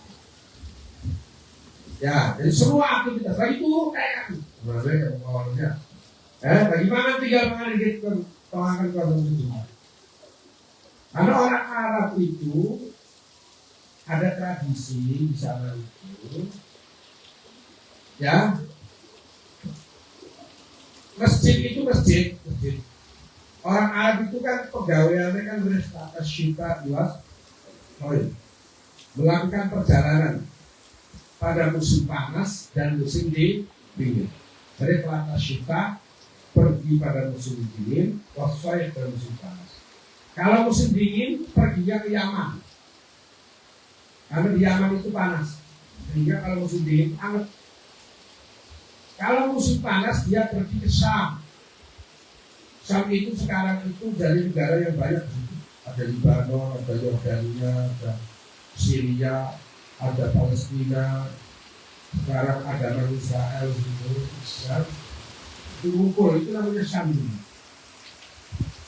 Ya, jadi semua aktivitas lagi turun kayak aku. Sebenarnya awalnya. Bagaimana tinggal mengalir pengakan konsumsi Jumat? Karena orang Arab itu ada tradisi di sana itu, ya, masjid itu masjid. Orang Arab itu kan pegawaiannya kan berstatus syita luas, melakukan perjalanan pada musim panas dan musim dingin. Jadi pelata syita pergi pada musim dingin, wasai pada musim panas. Kalau musim dingin perginya ke Yaman, karena di Yaman itu panas. Sehingga kalau musim dingin hangat. Kalau musim panas dia pergi ke Syam. Syam itu sekarang itu dari negara yang banyak. Ada Libanon, ada Yordania, ada Syria, ada Palestina, sekarang ada Israel gitu, ya. Itu ngumpul, itu namanya Syam.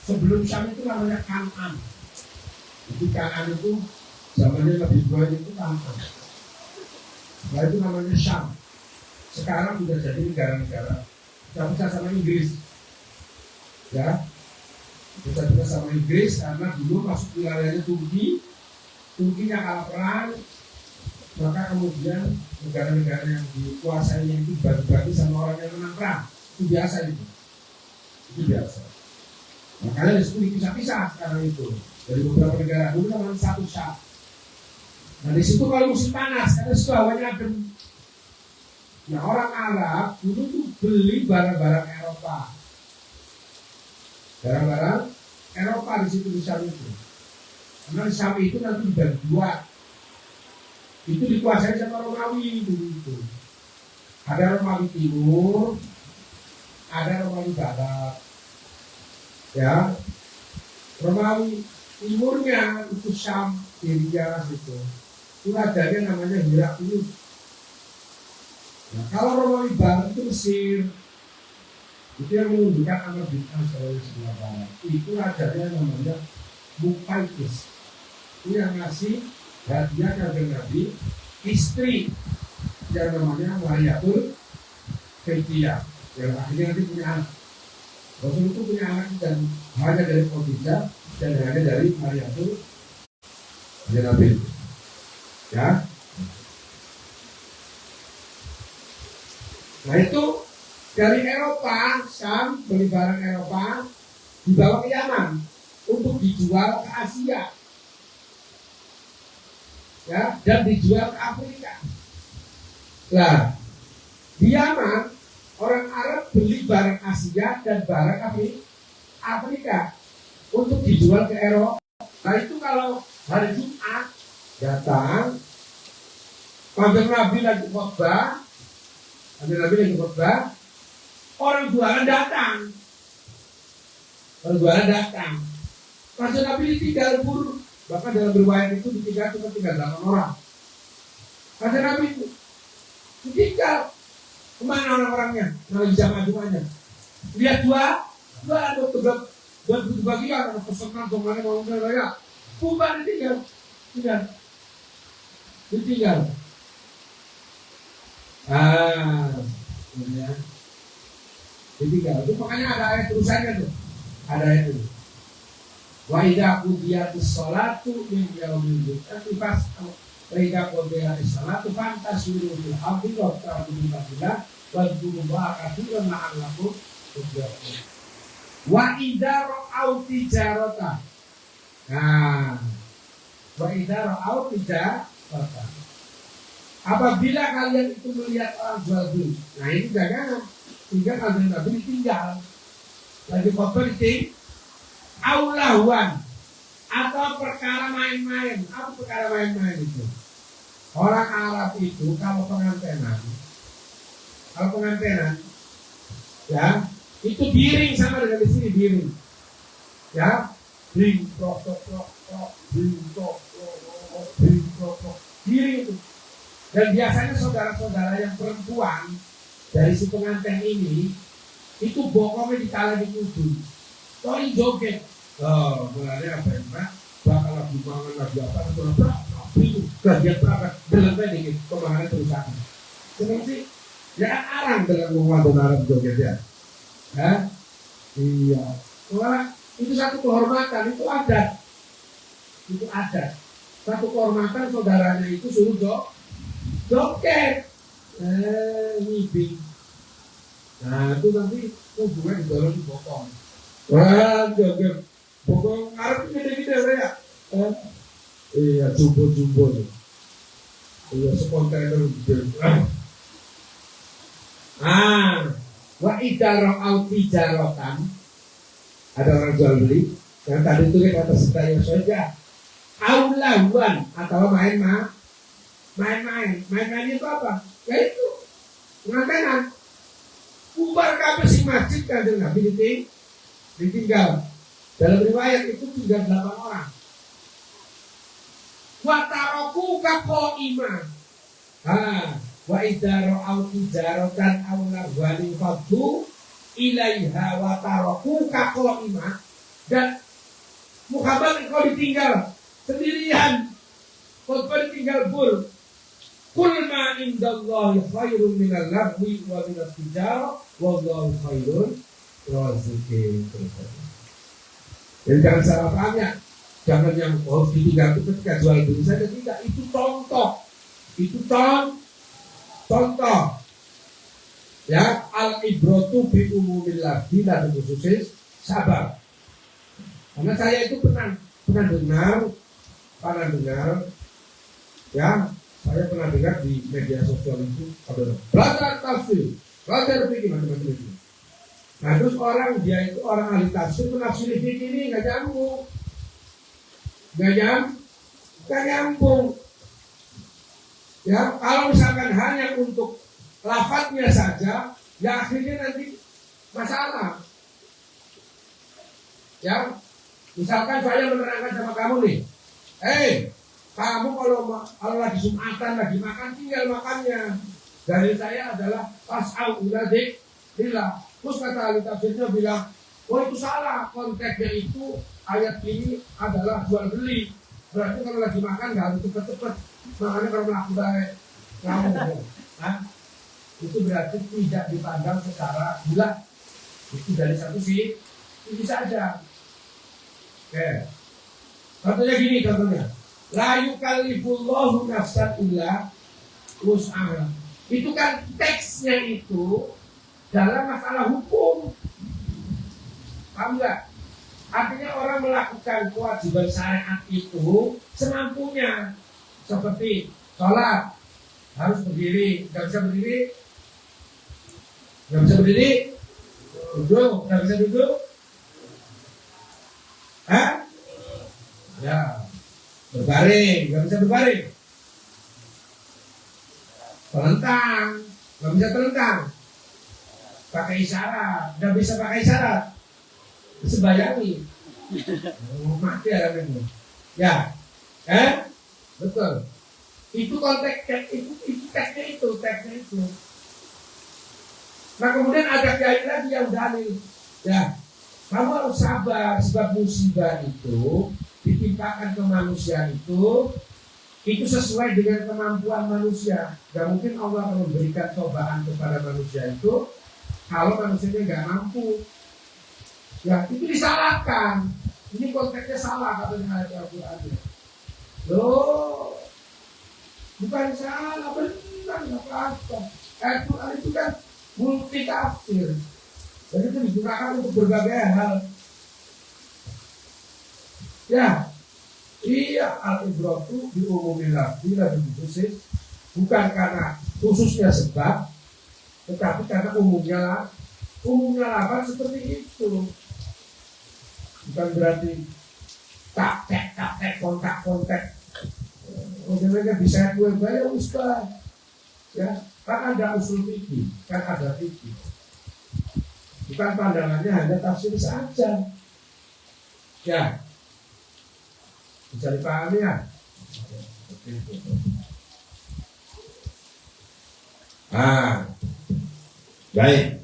Sebelum Syam itu namanya Kan'an. Jadi Kan'an itu zamannya lebih tua itu Kan'an. Setelah itu namanya Syam. Sekarang sudah jadi negara-negara. Bisa sama Inggris, ya. Bisa sama Inggris karena dulu masuk wilayahnya Turki. Turkinya kalah perang, maka kemudian negara-negara yang dikuasainya itu bagi-bagi sama orang yang menang perang. Itu biasa itu. Itu biasa. Makanya disebut dipisah-pisah sekarang itu. Dari beberapa negara dulu namanya satu Syam. Nah di situ kalau musim panas, karena situ hawanya adem. Nah orang Arab dulu tuh beli barang-barang Eropa. Barang-barang Eropa di situ di Syam itu. Karena di Syam itu nanti dibagi dua. Itu dikuasai sama Romawi dulu itu. Ada Romawi Timur, ada Romawi Barat. Ya, Romawi Timurnya itu Syam, Syria gitu. Itu rajanya namanya Heraklius. Nah, kalau Romawi Barat itu Mesir, itu yang menunjukkan amal bid'ah sebagai sebelah barat. Itu rajanya namanya Muqawqis. Itu yang ngasih hadiah kepada Nabi istri yang namanya Mariatul Qibtiyah, yang akhirnya nanti punya anak. Rasul itu punya anak dan hanya dari Khadijah dan hanya dari Mariatul Nabi. Ya. Nah itu dari Eropa, Syam beli barang Eropa dibawa ke Yaman untuk dijual ke Asia. Ya, dan dijual ke Afrika. Nah, di Yaman orang Arab beli barang Asia dan barang Afrika untuk dijual ke Eropa. Nah itu kalau hari Jumat datang, Kanjeng Nabi lagi khotbah, orang jualan datang. Kanjeng Nabi ditinggal buru. Bahkan dalam riwayat itu ditinggal cuma 38 orang. Kanjeng Nabi itu ditinggal. Kemana orang-orangnya? Nah bisa maju-maju. Lihat jualan buat bagian ada pesanan kemana mau ya. Bukan ditinggal. Kemudian ditinggal. Itu makanya ada ayat terusannya tuh. Ada ayat itu. Wa idza qudiyatis sholatu min yaumil jum'ati fas'au wa idza qudiyatis sholatu fantasiru fil ardi wabtaghu min fadlillah wadhkurullaha katsiran la'allakum tuflihun. Wa idza ra'au tijarata. Nah, Wa idza ra'au tidak. Apabila kalian itu melihat orang jual beli, nah ini jangan sehingga kalian Nabi ditinggal. Lagi properti aulahuan atau perkara main-main. Apa perkara main-main itu? Orang Arab itu kalau pengantenan, ya itu biring sama dengan di sini biring, ya biring biring itu. Dan biasanya saudara-saudara yang perempuan dari si pengantin ini itu bokongnya ditaruh di ujung, koi joget, mulanya apa ya Pak? Bakal lagi mangan lagi apa itu gajian berapa berapa dikit kemarin perusahaan. Seperti ya arang dengan ngomong Arab joget ya. Iya. Wah, itu satu kehormatan, itu adat. Itu adat. Satu kehormatan saudaranya itu suruh joget. Ngibing. Nah, itu nanti hubungan didorong di bokong. Wah, joget. Bokong Arab gede-gede ya. Iya, jumbo-jumbo nih. Iya, sekontainer gede. Wa idara'au tijaratan. Ada orang jual beli. Yang tadi itu kata setanya saja. Aulahuan atau main-main. Main-main itu apa? Ya itu pengantenan. Bubar kabeh si masjid kan Nabi ditinggal. Dalam riwayat itu tinggal 8 orang. Wa taroku kapo iman. Wa idaro au tijaratan au lahwani fadhu ilaiha wa taroku kapo iman. Dan Muhammad engkau ditinggal sendirian. Kau ditinggal bur. Kul ma indallahi khairun minal lahwi wa minat tijarah wallahu khairun raziqin. Jadi jangan salah pahamnya. Jangan yang ditinggal itu ketika jual beli saja, tidak, itu contoh. Itu contoh. Ya, al-ibrotu bi umumil lafzi dan khususnya sabar. Karena saya itu pernah dengar, ya, saya pernah dengar di media sosial itu ada belajar tafsir, belajar fikih macam-macam itu. Nah, terus dia itu orang ahli tafsir menafsiri fikih ini nggak nyambung. Gak nyambung. Ya, kalau misalkan hanya untuk lafadznya saja, ya akhirnya nanti masalah. Ya, misalkan saya menerangkan sama kamu nih, kamu kalau lagi Jumatan, lagi makan, tinggal makannya. Dari saya adalah pas'au uladik bila. Terus kata ahli tafsirnya bilang, oh itu salah, konteksnya itu ayat ini adalah jual beli. Berarti kalau lagi makan nggak harus cepet-cepet. Makanya kalau melakukan ngomong, itu berarti tidak dipandang secara bulat. Itu dari satu sisi saja. Oke. Contohnya gini, la yukallifullahu nafsan illa wus'aha. Itu kan teksnya itu dalam masalah hukum. Paham nggak? Artinya orang melakukan kewajiban syariat itu semampunya. Seperti sholat harus berdiri, nggak bisa berdiri, duduk, nggak bisa duduk, ya, berbaring, nggak bisa berbaring, telentang, nggak bisa telentang, pakai isyarat, nggak bisa pakai isyarat. Sebayangi mati ada itu ya, betul. Itu konteks itu teksnya itu. Nah kemudian ada kiai lagi yang dalil, ya kamu harus sabar sebab musibah itu ditimpakan ke manusia itu sesuai dengan kemampuan manusia. Gak mungkin Allah akan memberikan cobaan kepada manusia itu kalau manusianya nggak mampu. Ya, itu disalahkan. Ini konteksnya salah katanya ayat Al-Quran. Loh, bukan salah, benar, nggak apa-apa. Ayat Al-Quran itu kan multi tafsir. Jadi itu digunakan untuk berbagai hal. Ya, Iya, al-ibratu bi umumil lafzi lebih khusus, bukan karena khususnya sebab, tetapi karena umumnya lafaz seperti itu. Bukan berarti tak kontak. Mereka bisa gue bayar ustaz, ya kan ada usul fikih, kan ada fikih. Bukan pandangannya hanya tafsir saja. Ya, bisa dipahami ya. Baik.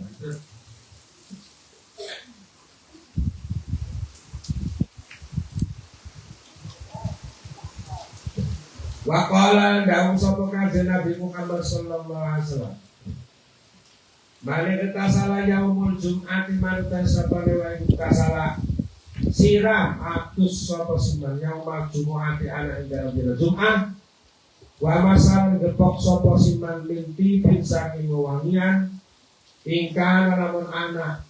Waqala dawuh sapa kanjeng Nabi Muhammad sallallahu alaihi wasallam. Mane ketasala yaumul jum'ati manutan sapane wae ketasala siram atus sapa siman yaumul jum'ati ana ing dalem dina Jumat. Wa masal gepok sapa siman minti bin saking wewangian ingkang lamun anak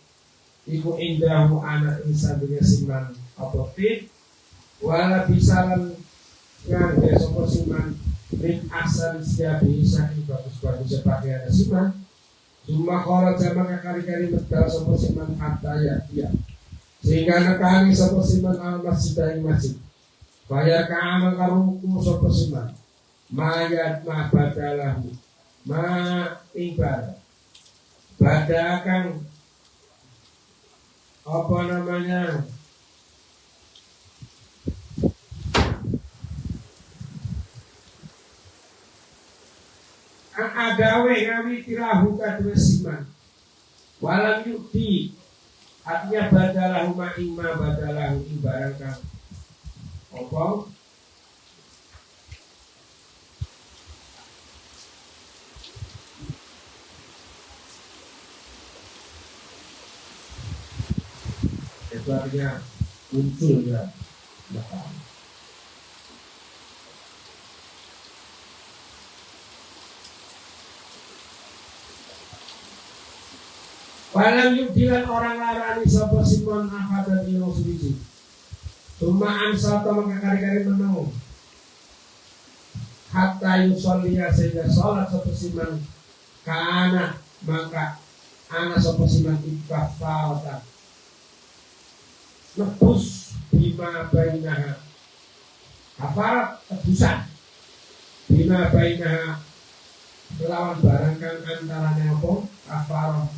iku indahu anak insan dunya siman apa fit wala bisalan yang dia sopor siman min asal siapi saking bagus-bagus pakaian siman cuma kalau zaman kali-kali medal sopor siman hatta ya sehingga nekani sopor siman al masjid bayar ke amal karungku sopor siman mayat ma badalahu ma ibadah badakan apa namanya agawe ngawi tilahu kadwe siman walam yukti artinya badalahu ma'imma badalahu ibaratkan apa itu artinya muncul ya belakang. Walam yukdilan orang larani sapa simon ahadan ilo suwiji. Cuma ansata maka kari-kari menang. Hatta yusolliya sehingga sholat sapa simon kana maka anak sapa simon ikafalata. Nebus bima bainaha. Kafarat tebusan. Bima bainaha lawan barang kang antarane apa? Kafarat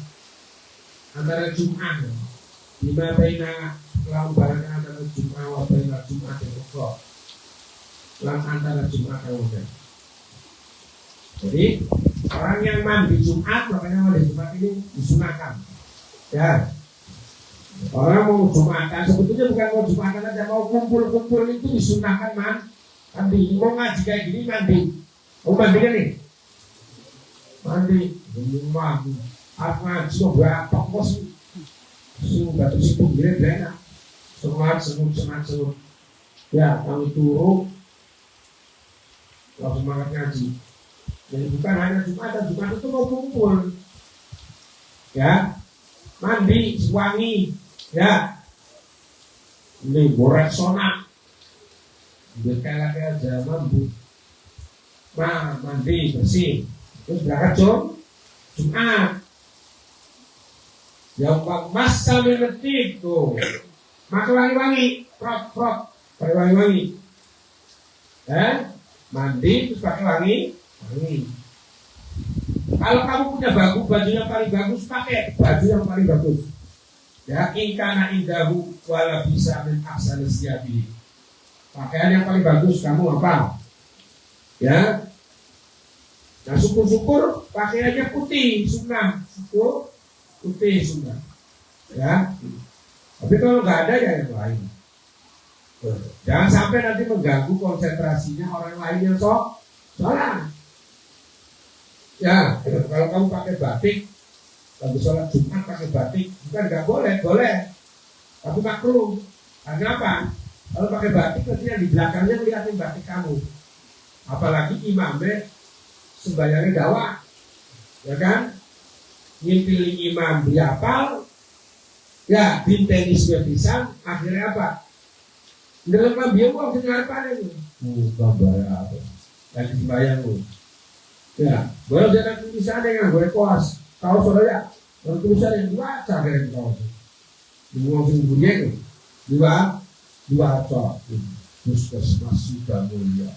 antara Jum'ah bima baina lawan barang antara Jum'ah wa baina Jum'ah dan ukhra lawan antara Jum'ah dan ukhra. Jadi orang yang mandi Jumat makanya mandi Jumat ini disunahkan ya. Orang mau Jumatan sebetulnya bukan mau Jumatan aja, mau kumpul-kumpul itu disunahkan mandi. Mau ngaji kayak gini mandi. Mau mandi kan nih? Mandi aku ngaji kok berapa kok sih batu si pinggirnya enak semangat ya kami turun langsung semangat ngaji. Jadi bukan hanya Jumat itu mau kumpul ya, mandi wangi ya, ini borek sonak berkala-kala aja mampu mandi bersih terus berangkat Jumat. Yang mas sambil ngetik tuh, maka wangi-wangi, prot, pakai wangi-wangi, mandi terus pakai wangi. Kalau kamu punya baju yang paling bagus, pakai baju yang paling bagus. Ya, ingkana indahu wala bisa min ahsani siyabi. Pakaian yang paling bagus kamu apa? Ya. Nah, syukur-syukur pakaiannya putih, sunnah, syukur putih sunnah. Ya. Tapi kalau nggak ada ya yang lain. Jangan sampai nanti mengganggu konsentrasinya orang lain yang sholat. Ya, kalau kamu pakai batik, kalau sholat Jumat pakai batik, bukan nggak boleh, tapi makruh. Karena apa? Kalau pakai batik nanti yang di belakangnya melihatin batik kamu. Apalagi imamnya sembahyangnya dakwah, ya kan? Ngimpili imam dihafal, ya bintenis pisang, akhirnya apa? Dalam lambian wong sing ngarepane ku. Gambar apa? Lagi sembayang ku. Ya, boleh jangan tulisannya yang gue kuas. Kau saudara, kalau tulisan yang dua cakap kau. Dua sing bunyi dua cok. Puskesmas sudah mulia.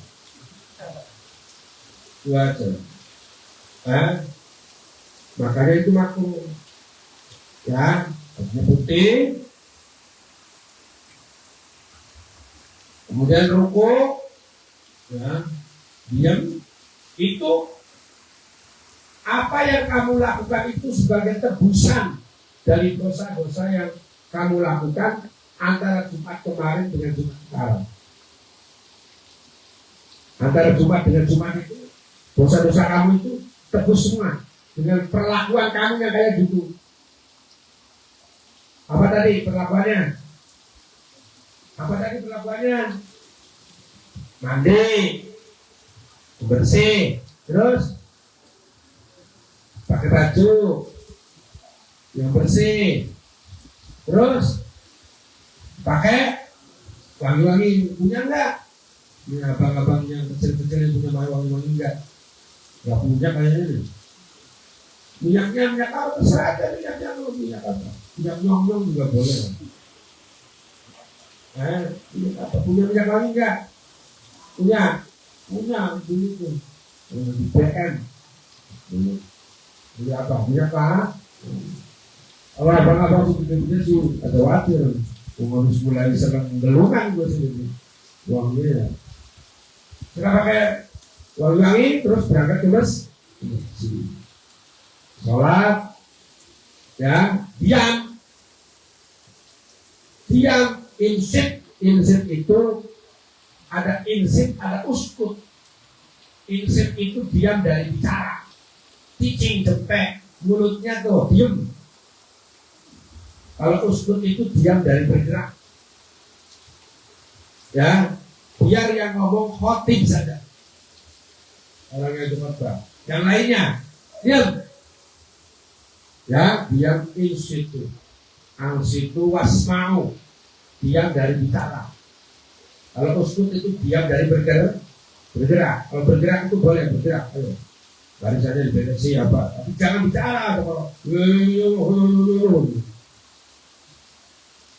Dua cok. Makanya itu makro. Ya, bajunya putih. Kemudian rukuk. Ya, diam. Itu apa yang kamu lakukan itu sebagai tebusan dari dosa-dosa yang kamu lakukan antara Jumat kemarin dengan Jumat sekarang. Antara Jumat dengan Jumat itu dosa-dosa kamu itu tebus semua dengan perlakuan kamu yang kayak gitu. Apa tadi perlakuannya? Apa tadi perlakuannya? Mandi, bersih, terus pakai baju yang bersih, terus pakai wangi-wangi. Punya enggak? Ini abang-abang yang kecil-kecil yang punya wangi-wangi enggak? Enggak punya kayaknya nih. Minyak apa? Terserah aja minyaknya lu, minyak apa? Minyak nyong-nyong juga boleh. Minyak apa? Punya minyak wangi enggak? Punya dulu tuh di PM dulu. Punya apa? Minyak apa? Kalau abang-abang sudah sih ada khawatir. Harus mulai senang gelungan gue sendiri. Wanginya ya. Kita pakai wangi terus berangkat ke masjid. Sholat, ya, diam, insit itu ada insit, ada uskut. Insit itu diam dari bicara, cicing jempek, mulutnya tuh diem. Kalau uskut itu diam dari bergerak. Ya, biar yang ngomong khotib saja. Orang yang khotbah. Yang lainnya diam. Ya, diam in situ. Ang situ wasmau. Diam dari bicara. Kalau uskut itu diam dari bergerak. Kalau bergerak itu boleh bergerak. Ayo. Barisannya diberesin apa? Tapi jangan bicara. Kalau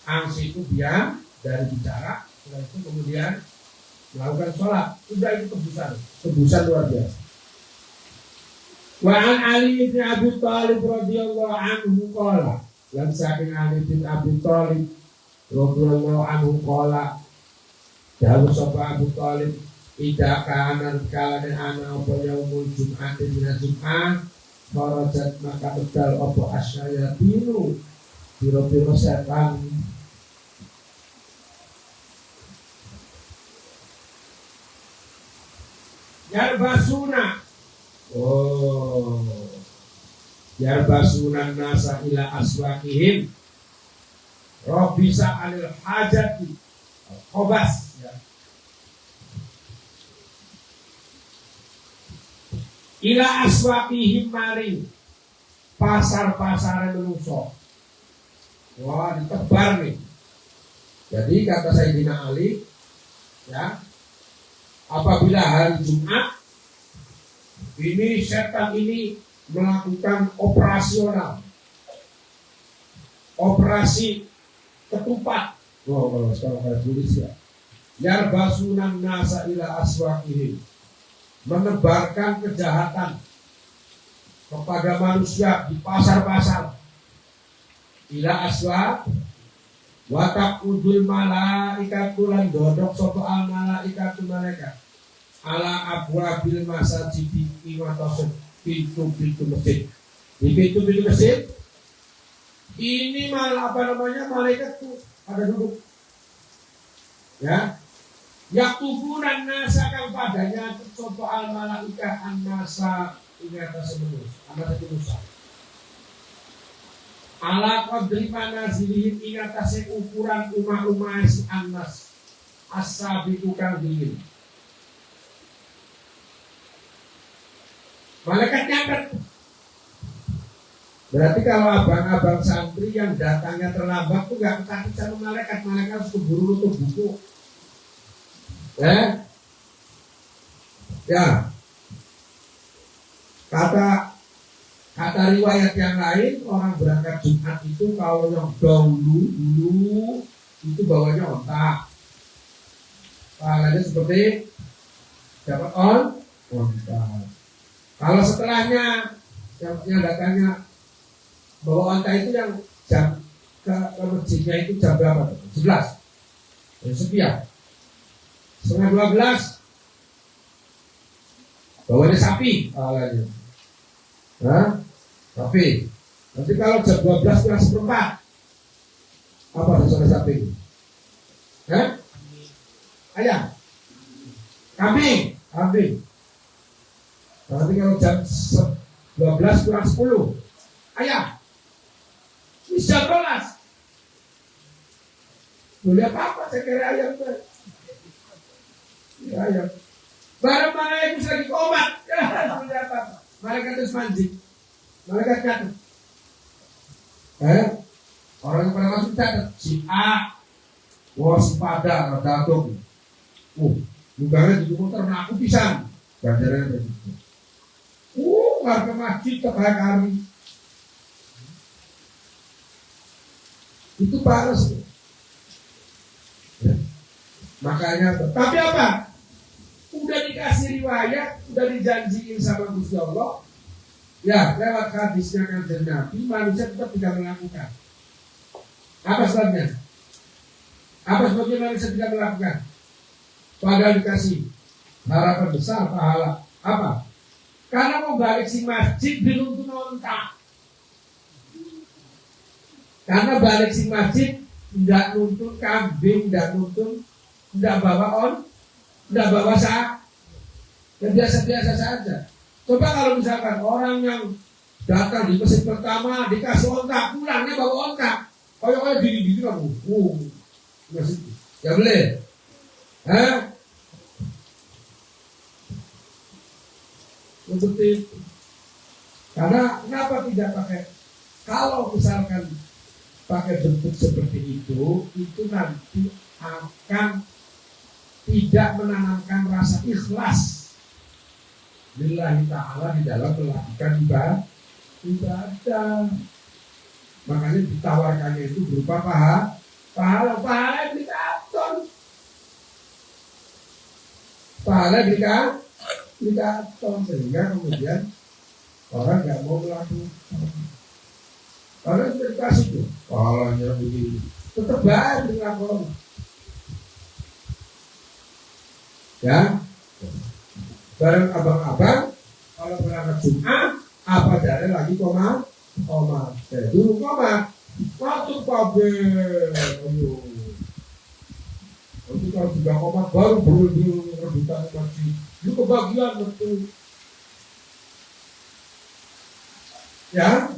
ang situ diam dari bicara. Setelah itu kemudian melakukan sholat. Sudah itu tebusan luar biasa. Wa an Ali bin Abi Thalib radhiyallahu anhu qala, lan saking Ali bin Abi Thalib radhiyallahu anhu qala, dawuh sapa Abu Thalib, ida kanan kana ana apa yaumul Jum'at dina Jum'at, farajat maka bedal apa asyayatinu pira-pira setan. Yarbasuna Yarbasunan nasa ila aswakihim Robisa anil hajati Khobas ya. Ila aswakihim maring pasar-pasaran menungso. Wah, ditebar nih. Jadi kata Sayyidina Ali, ya, apabila hari Jumat ini setan ini melakukan operasi ketupat. Kalau tulis ya. Yarbasunan nasa ila aswaqihim, menebarkan kejahatan kepada manusia di pasar-pasar. Ila aswaq wa taqudul malaikatu lan dodok sapa al malaikatu malaikat ala abwabil masjid di atas pintu-pintu masjid. Di pintu-pintu masjid ini malaikat tuh ada duduk. Ya. Yaktubunan nasa kang padanya sapa al malaikat an-nasa ing atas manusia. Ala qadri manazilihim ing atas ukuran umah-umah si annas as-sabiqu kang dingin. Malaikat nyamper. Berarti kalau abang-abang santri yang datangnya terlambat tuh gak ketakutan sama malaikat harus keburu nutup buku. Ya, kata riwayat yang lain, orang berangkat Jumat itu kalau yang dulu itu bawanya onta, pahalanya seperti dapat onta. Kalau setelahnya yang datangnya bawa onta itu yang jam ke masjidnya itu jam berapa? 11. Sepian. Setengah 12. Bawanya sapi pahalanya. Sapi. Nanti kalau jam 12 kurang seperempat, apa dosa sapi? Ayam. Kambing. Nanti kalau jam 12 kurang 10, ayam. Ini jam 12. Boleh apa? Saya kira ayam. Ya, ayam. Barang malaikat lagi komat. Seperti apa? Malaikat terus mancing. Malaikat catat. Orang yang pernah masuk catat. Si A. Wah, si pada datuk. Bukannya di komputer aku pisang. Ganjarannya begitu. Warga masjid kebaik hari. Itu balas. Makanya, tapi apa? Udah dikasih riwayat, udah dijanjiin sama Gusti Allah. Ya, lewat hadisnya Kanjeng Nabi, manusia tetap tidak melakukan. Apa sebabnya? Apa sebabnya manusia tidak melakukan? Padahal dikasih harapan besar, pahala. Apa? Karena mau balik si masjid dinuntun ontak. Karena balik si masjid tidak nuntun kambing, tidak nuntun, tidak bawa tidak bawa sah, ya biasa-biasa saja. Coba kalau misalkan orang yang datang di masjid pertama dikasih ontak, pulangnya bawa ontak, kayak diri kamu, masjid, ya boleh, untuk itu. Karena kenapa tidak pakai? Kalau misalkan pakai bentuk seperti itu nanti akan tidak menanamkan rasa ikhlas lillahi ta'ala di dalam melakukan ibadah. Makanya ditawarkannya itu berupa pahala indikator. Pahala indikator sehingga kemudian orang nggak mau melakukan. Karena sudah dikasih tuh pahalanya begini, tetap baik dengan orang. Ya, bareng abang-abang kalau berangkat Jumat apa dari lagi koma, dulu koma, waktu pabe, nanti kalau sudah koma baru dulu rebutan masjid, itu kebagian betul, ya,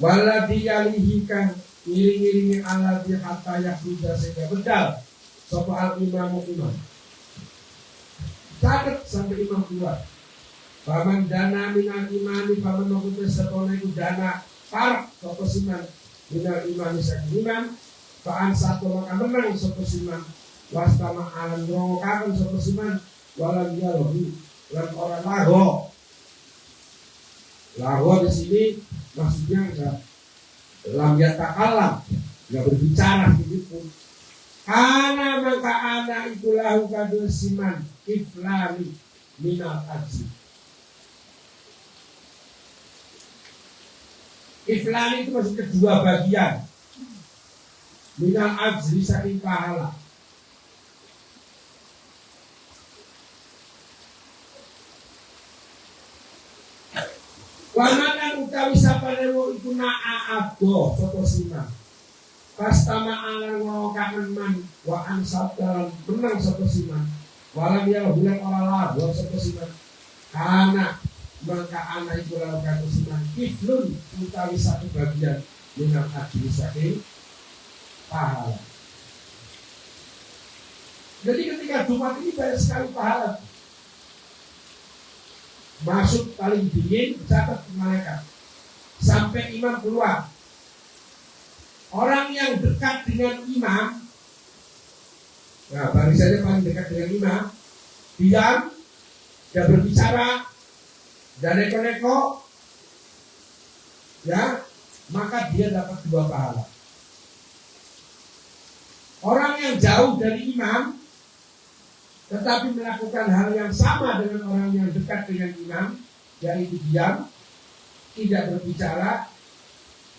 waladiyalihikan iring-iringi ala dihatta yahuda sehingga bedal. Soal imam. Catat sampai imam keluar. Paman dana minal imani, paman maksudnya sekolah itu dana parak sopo siman minal imani sakiman. Paan satu maka menang sopo siman. Wastama alam rongokakan sopo siman. Walam dialogi dan orang lago. Lago di sini maksudnya enggak lam yatakalam, enggak berbicara begitu. Karena maka anak itu lahu kadul siman iflani minal ajri. Iflani itu maksudnya dua bagian minal ajri saking pahala. Wamakan utawi sapanewo iku na'a'abdo sopo siman. Pastama alan ngokakan man wa ansab dalam menang satu siman walam ya bulan orang lalu satu siman karena maka anak itu lakukan siman kiflun utawi satu bagian minal ajri saking pahala. Jadi ketika Jumat ini banyak sekali pahala. Masuk paling dingin catat malaikat sampai imam keluar. Orang yang dekat dengan imam, Nah, barisannya paling dekat dengan imam, diam, tidak berbicara, dan neko-neko, ya, maka dia dapat 2 pahala. Orang yang jauh dari imam tetapi melakukan hal yang sama dengan orang yang dekat dengan imam, yaitu diam, tidak berbicara,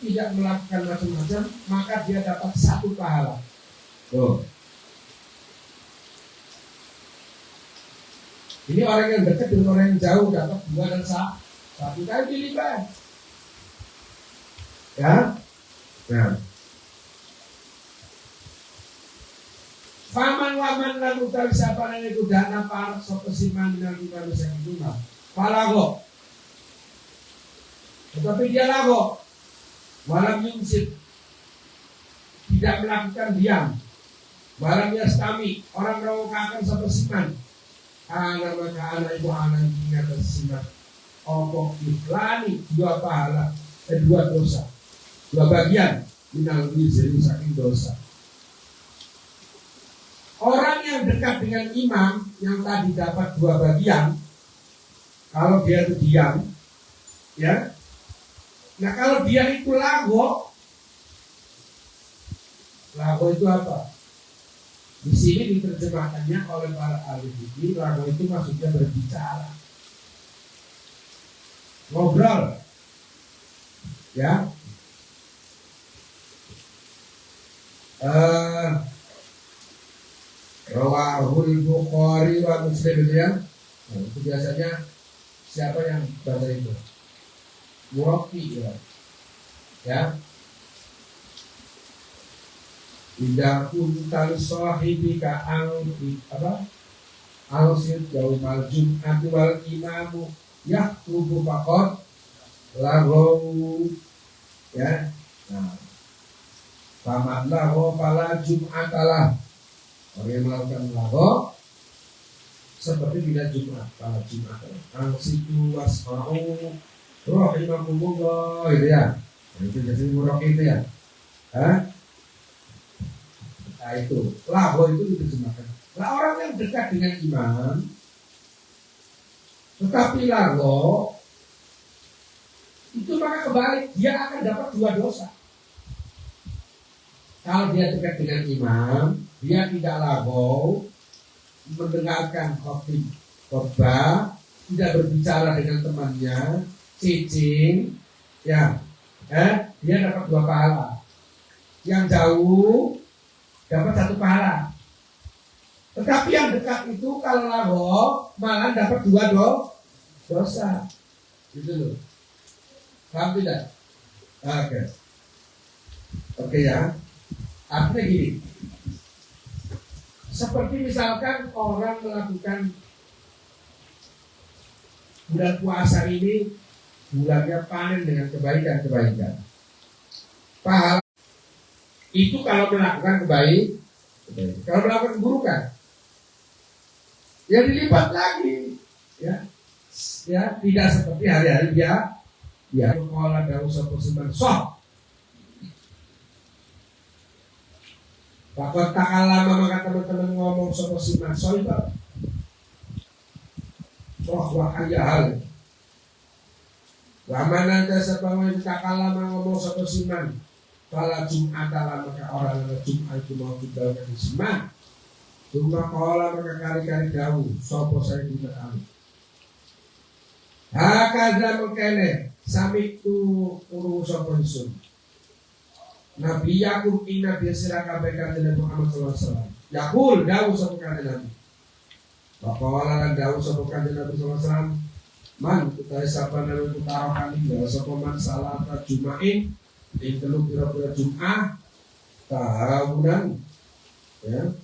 tidak melakukan macam-macam, maka dia dapat 1 pahala. Tuh. Ini orang yang dekat dengan orang yang jauh dapat 2 dan 1 kali dilipat. Ya, nah. Faman waman lan utawi sapane iku dana parek sapa siman minal imam sing imam. Palago. Tetapi dia lago. Malam yumsik. Tidak melakukan diam. Malam yastami. Orang merawakan sapa siman. Ana maka ana ibu ana ingat siman. Opo iflani 2 pahala. 2 dosa. 2 bagian. Minal wizri saking dosa. Orang yang dekat dengan imam yang tadi dapat 2 bagian, kalau dia itu diam, ya. Nah kalau dia itu lago itu apa? Di sini diterjemahkannya oleh para ahli fikih, lago itu maksudnya berbicara, ngobrol, ya. Rawahul Bukhari wa Muslim ya. Nah, itu biasanya siapa yang baca itu? Muraqi ya. Ya. Idza kunta sahibika apa? Al-sid yaumal jum'ati wal imamu yaktubu faqad lahu ya. Nah. Faman lahu fala jum'atalah. Orang yang melakukan lago seperti bila Jumat, pada Jumat, al-situ wasma'u rahimakumullah, gitu ya. Itu jadi murah itu ya. Nah itu lago itu diterjemahkan. Nah orang yang dekat dengan imam, tetapi lago itu maka kebalik, dia akan dapat 2 dosa. Kalau dia dekat dengan imam, dia tidak lago, mendengarkan khotbah, tidak berbicara dengan temannya, cicing, ya, dia dapat 2 pahala. Yang jauh dapat 1 pahala. Tetapi yang dekat itu kalau lago malah dapat 2 dosa. Gitu loh. Paham tidak? Oke ya. Artinya gini, seperti misalkan orang melakukan bulan puasa ini, bulannya panen dengan kebaikan. Pahala itu kalau melakukan kebaikan. Kalau melakukan keburukan, ya dilipat lagi, ya tidak seperti hari-hari dia kalau ada usaha persembahan soh. Bahkan tak lama maka teman-teman ngomong sopo siman soiba, soh wahaya hal. Lama nanti sebab tak lama ngomong sopo siman, kalau Jumat lama maka orang yang Jumat itu mau tinggal di siman. Cuma kalau maka kali-kali jauh sopo saya tidak tahu. Hakada mengkene samik tu urus sopo isun. Nabi Yakub inna biasira kabaikan Nabi Muhammad SAW. Yakul dawu sabukan Nabi. Bapak walalan dawu sabukan Nabi SAW. Man kita siapa Nabi utarakan ini. Sapaman salah Jumain. Yang teluk kira-kira Jum'ah. Tahunan. Ya.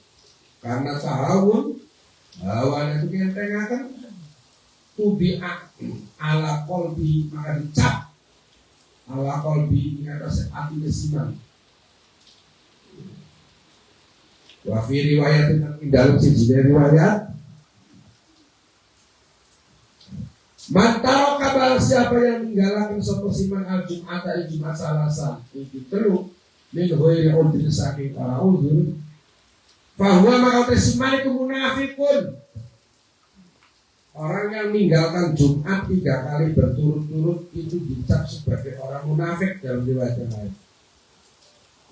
Karena tahun. Awan itu kentengakan. Tubi'ah ala kolbi maka dicap. Ala kolbi ini atas hati kesiman. Wafi riwayat dalam sisi riwayat. Mantaro kabar siapa yang meninggalkan sopo siman al Jumat dari Jumat Salasa itu teluk min hoiri udin saking para udur Bahwa maka siman itu munafikun. Orang yang meninggalkan Jumat 3 kali berturut-turut itu dicap sebagai orang munafik dalam riwayat yang lain.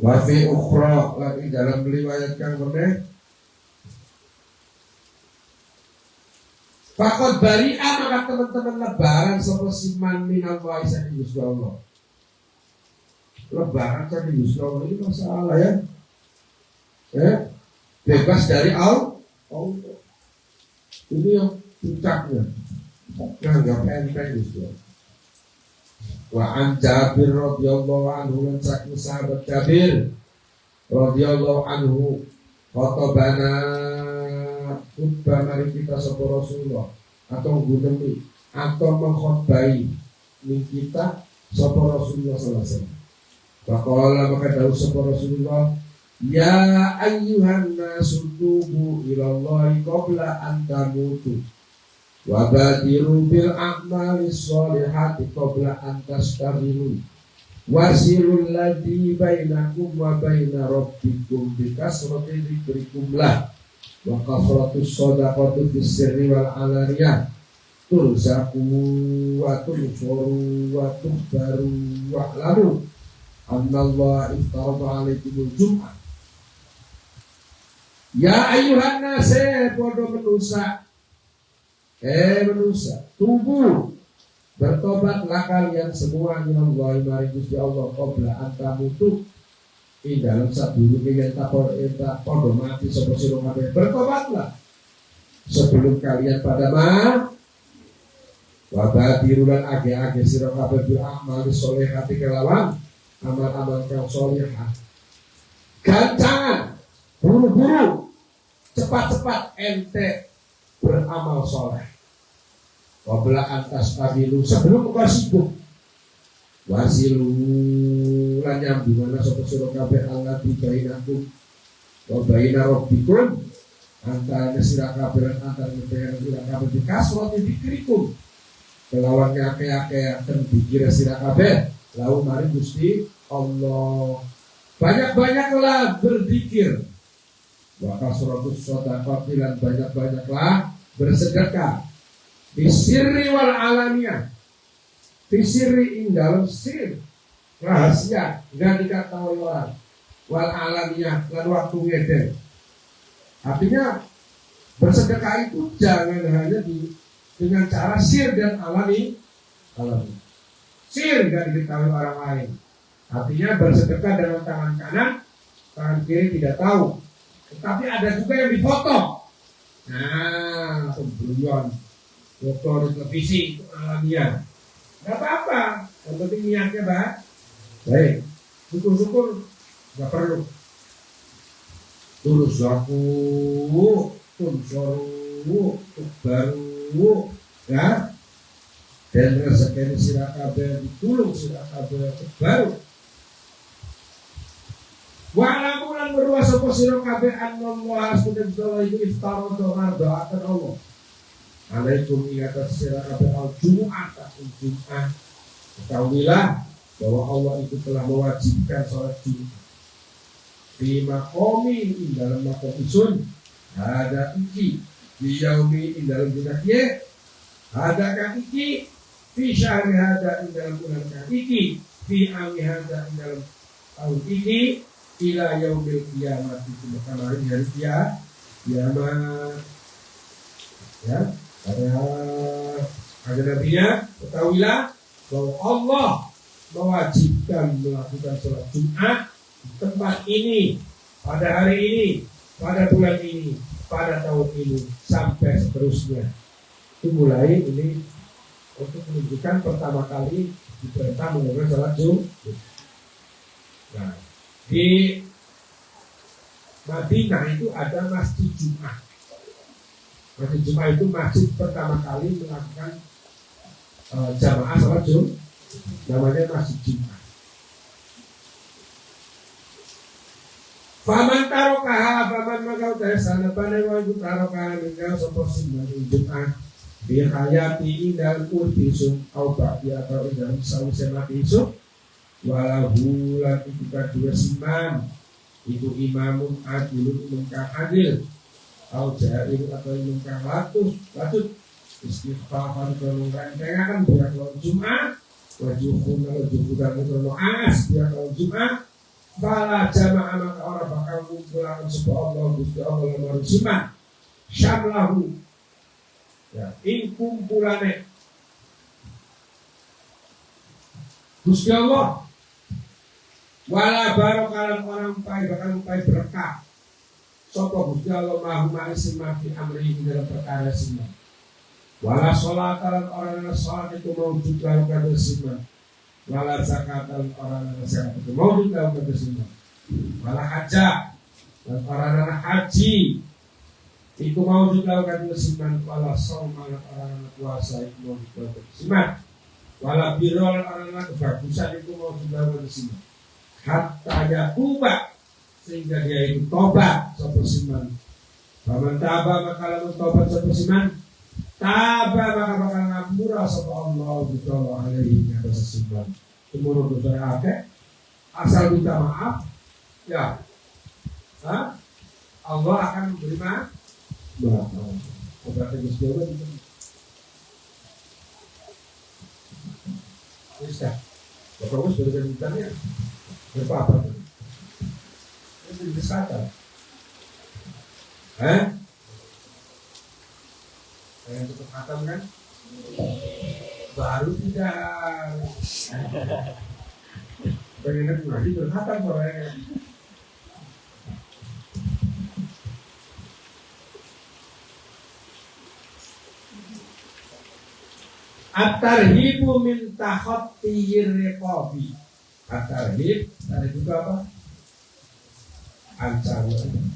Wa fi ukhra, lagi dalam riwayat yang benar. Fakot bari'ah, maka teman-teman lebaran sapa siman minal waisan Gusti Allah. Lebaran kan Gusti Allah ini masalah ya. Bebas dari Allah. Ini yang puncaknya. Nganggap enteng Gusti Allah. Wa an Jabir radhiyallahu anhu, lan saking sahabat Jabir radhiyallahu anhu, khotobana khutbah mari kita sapa Rasulullah, atau gunemi atau mengkhotbahi ning kita sapa Rasulullah sallallahu alaihi wasallam. Faqala, maka dawuh sapa Rasulullah, ya ayyuhan nasu tubu ilallahi qabla an tamutu wa badiru bil a'mali sholihati qabla an tastabilu wasirul ladzi bainakum wa baina rabbikum bikasrati dzikrikum lah wa kafratus shadaqati fis sirri wal alaniyah turzaku wa tunfuru wa tuhbaru wa lalu annallaha iftarada alaikumul jum'ah. Ya ayuhan nas, podo manusa, manusa, tubuh bertobatlah kalian semua minallahi mari Gusti Allah qabla an tamutu, ing dalam sadurunge yen podo mati sapa sira kabeh. Bertobatlah sebelum kalian pada mati. Wa badirulan age-age sira kabeh bil amali sholihati kelawan amal-amal kang sholihah. Gancangan, buru-buru, cepat-cepat ente beramal soleh. Wabla antas tabilu, sebelum kau sibuk. Wasilu lan nyambungana sapa sira kabeh Allah bainakum wa baina rabbikum, antara sira kabeh lan antara sira kabeh dikasrati dikrikum. Kelawan akeh-akeh ten dikira sira kabeh lau mari Gusti Allah. Banyak-banyaklah berzikir. Wa kasratus shadaqati, lan banyak-banyaklah bersedekah. Bisirri wal alaniyah. Bisirri ing dalam sir, rahasia, enggak diketahui orang. Wal alaniyah, lan waktu ngedel. Artinya bersedekah itu jangan hanya dengan cara sir dan alami. Sir enggak diketahui orang lain. Artinya bersedekah dengan tangan kanan, tangan kiri tidak tahu. Tetapi ada juga yang difoto. Nah, pembelian foto di televisi itu alamiah. Gak apa-apa, yang penting niatnya baik. Syukur-syukur gak perlu. Tulus aku, tunsoru, baru, ya. Dan rezeki sira kabeh ditulung sira kabeh baru. Wa alamulan berwa sapa sira kabeh anallah asbun Allah itu iftarada mardaakan Allah. Alaikum ingat sira kabeh al-Jumu'ah Jum'ah. Ketahuilah bahwa Allah itu telah mewajibkan salat Jumat. Fi maqami ing dalam maqam isun ada iki di yaumi ing dalam dinake ada kan iki fi syahri hada ing dalam bulan kan iki fi ami hada ing dalam tahun ini ila yaumil qiyamah itu kemarin hari kiamat ya. Ada nabinya, ketahuilah bahwa Allah mewajibkan melakukan sholat Jumat di tempat ini, pada hari ini, pada bulan ini, pada tahun ini, sampai seterusnya. Itu mulai ini untuk menunjukkan pertama kali diperintah melakukan sholat Jumat. Nah, di Madinah itu ada masjid Jumat. Masjid Jumat itu masjid pertama kali melakukan jamaah sholat Jumat, namanya masjid Jumat. Faman tarokaha, faman magau dari sana pada waktu tarokaha meninggal seporsi dari Jumat di hayati indal urbisun aubati atau indal sausai mati isu walau bulan itu kedua siman Itu imamun adilun imam kang adil, au jahil atau imam kang latut istighfar kalau rentengaken biar kalau Jumat wajibun kalau jubudan kalau as biar kalau Jumat fala jamaah maka orang bakal kumpulakan sebuah Allah Gusti Allah lemari Jumat syamlahu ya ing kumpulane Gusti Allah wala barokalan orang bakal berkah sapa Gusti Allah mahu ma'isi mafi amri dalam perkara semua. Wala sholatan orang yang sholat itu mawujud dalam kata siman. Wala zakatan orang yang zakat itu mawujud dalam kata siman. Wala hajjah dan orang yang haji itu mawujud dalam kata siman. Wala shawman orang yang puasa itu mawujud dalam kata siman. Wala birol orang yang kebagusan itu mawujud dalam kata siman. Hatta yakuba sehingga dia itu tobat sapa siman. Paman taba maka lamun tobat sapa siman. Taba maka bakal ngapura sapa Allah Subhanahu alaihi atas siman. Semua dosa akeh asal minta maaf ya. Allah akan memberi maaf. Obatnya Gusti Allah itu. Bisa. Bapak sudah berbicara berapa tuh? Itu disata. Yang tutup khatam kan? Baru tidak. Pengen ngaji berkhatam soalnya. At-tarhibu min takhattiyir riqabi. At-tarhib tadi itu apa? Ancaman.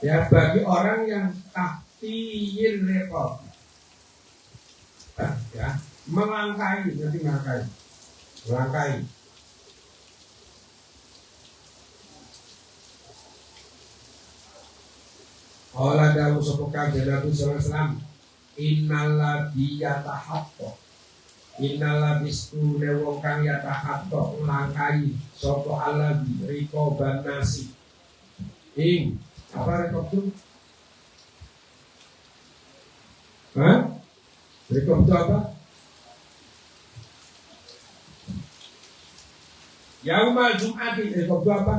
Ya bagi orang yang tahtiyir riqab. Ya, melangkai, nanti melangkai. Melangkai. Allah dawu sapa kanjeng Nabi sallallahu alaihi wasallam innalladzi yatahatto innalladzistune wong kang yatahatto nglangkai sapa alladzi riqaban nasi ing apa riqab itu? Riqab itu apa? Yaumal Jum'ati riqab itu apa?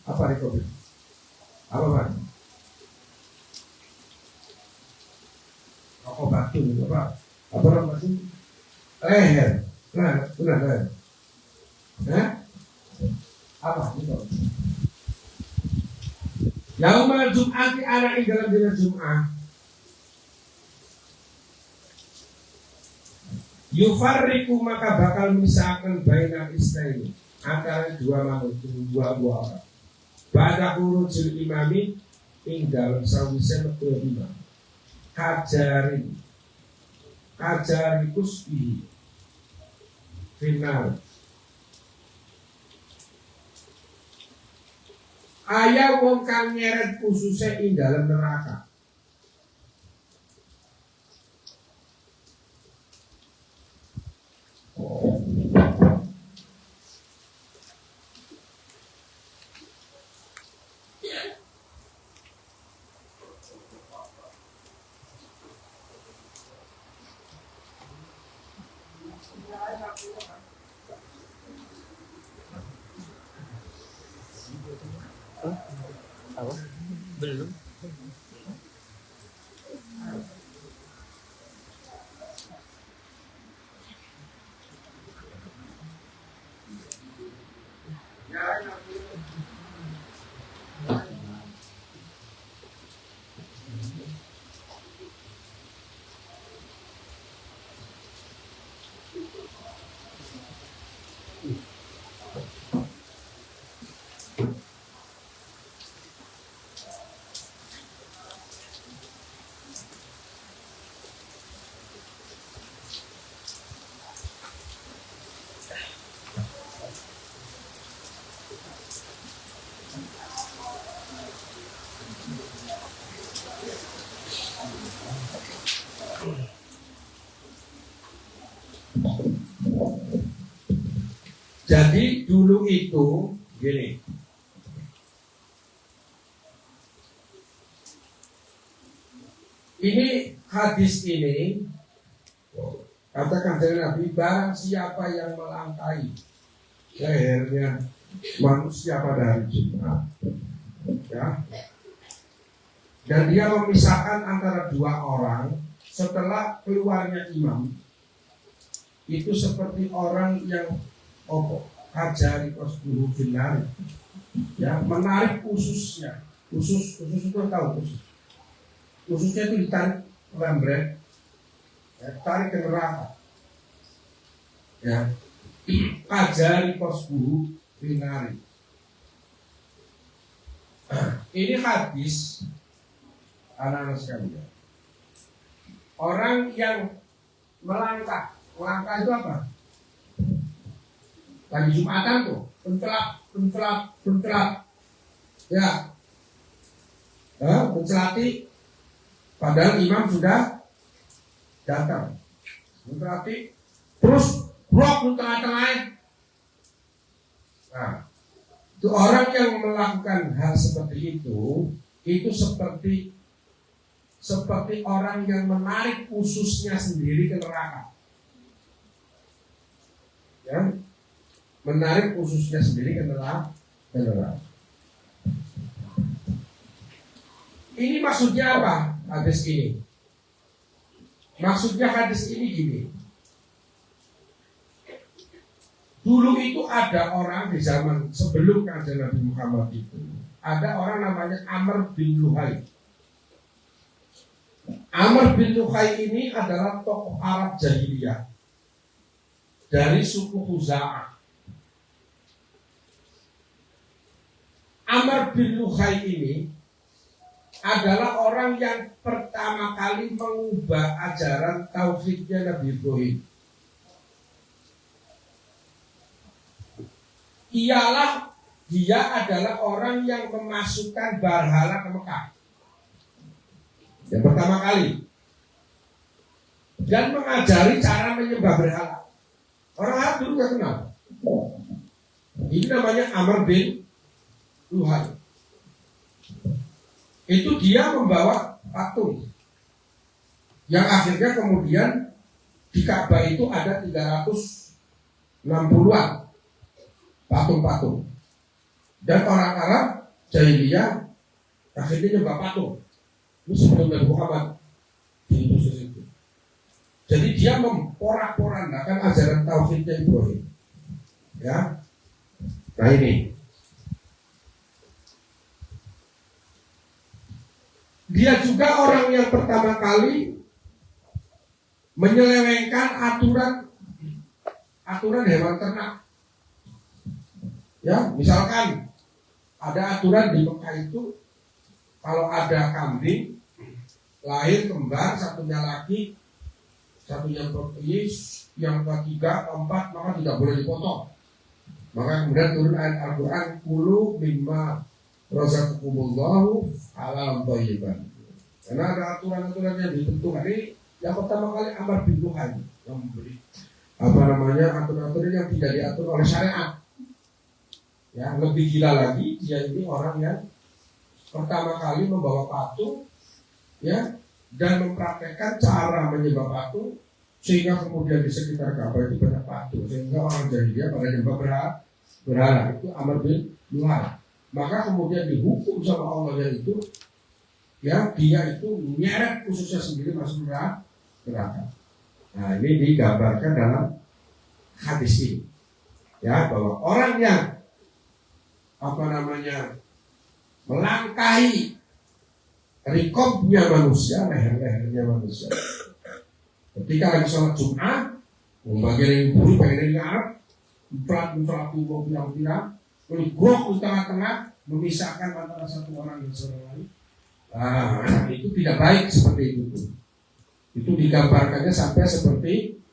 Apa riqab itu? Apa Pak? Rokok batu apa? Apa rokok batu? Leher. Benar leher. Apa itu? Yaumal Jum'ati ana ing dalam dina Jum'ah. Yufarriqu maka bakal misalkan bainal isnaini antara dua makhluk, dua orang. Pada urujul imami ing dalam sawise metu imam kajari kusbi final ayah wong kang nyeret khususnya ing dalam neraka. Apa? Belum. Jadi dulu itu gini. Ini hadis ini katakan dari Nabi, barang siapa yang melangkahi lehernya manusia pada hari Jumat, ya, dan dia memisahkan antara dua orang setelah keluarnya imam, itu seperti orang yang hajari kosburu finari, ya, menarik ususnya. Usus itu tahu ususnya itu ditarik lembret, ya, tarik ke neraka, ya, hajari kosburu finari. Ini hadis anak-anak sekalian. Orang yang melangkah itu apa? Lagi Jumatan tuh, pencelat, ya, mencelati, padahal imam sudah datang, mencelati, terus blok di tengah-tengah. Nah, itu orang yang melakukan hal seperti itu seperti orang yang menarik ususnya sendiri ke neraka. Ya, menarik ususnya sendiri ke neraka. Ini maksudnya apa? Hadis ini. Maksudnya hadis ini gini. Dulu itu ada orang di zaman sebelum keadaan Nabi Muhammad itu, ada orang namanya Amr bin Luhai. Amr bin Luhai ini adalah tokoh Arab jahiliyah dari suku Khuza'ah. Amr bin Luhai ini adalah orang yang pertama kali mengubah ajaran tauhidnya Nabi Ibrahim. Dia adalah orang yang memasukkan berhala ke Mekah. Yang pertama kali. Dan mengajari cara menyembah berhala. Orang Arab dulu gak kenal. Ini namanya Amr bin Luhai. Itu dia membawa patung. Yang akhirnya kemudian di Ka'bah itu ada 360-an patung-patung. Dan orang Arab jahiliyah akhirnya nyembah patung. Ini sebelum Nabi Muhammad diutus ke situ. Jadi dia memporak-porandakan ajaran tauhidnya Ibrahim. Ya. Nah ini. Dia juga orang yang pertama kali menyelewengkan aturan hewan ternak. Ya, misalkan ada aturan di Mekah itu, kalau ada kambing lahir kembar, satunya laki, satunya perempuan, yang ketiga, keempat, maka tidak boleh dipotong. Maka kemudian turun ayat Al-Quran, kulu mimma razaqakumullahu halal thayyiban. Karena ada aturan-aturan yang ditentukan. Ini yang pertama kali Amr bin Luhai yang memberi aturan-aturan yang tidak diatur oleh syariat. Ya, lebih gila lagi, dia ini orang yang pertama kali membawa patung, ya, dan mempraktekkan cara menyembah patung, sehingga kemudian di sekitar Ka'bah itu banyak patung, sehingga orang jahiliyah pada nyembah berhala. Itu Amr bin Luhai. Maka kemudian dihukum sama Allah itu, ya, dia itu nyeret khususnya sendiri masuk neraka. Nah, ini digambarkan dalam hadis ini, ya, bahwa orang yang melangkahi rikobnya manusia, leher-lehernya manusia. Ketika lagi sholat Jumat, bagian yang buru, bagian yang Arab, emplat tubuh bilang-bilang, meligrok di tengah-tengah, memisahkan antara satu orang dan seorang lain. Nah, itu tidak baik seperti itu. Itu digambarkannya sampai seperti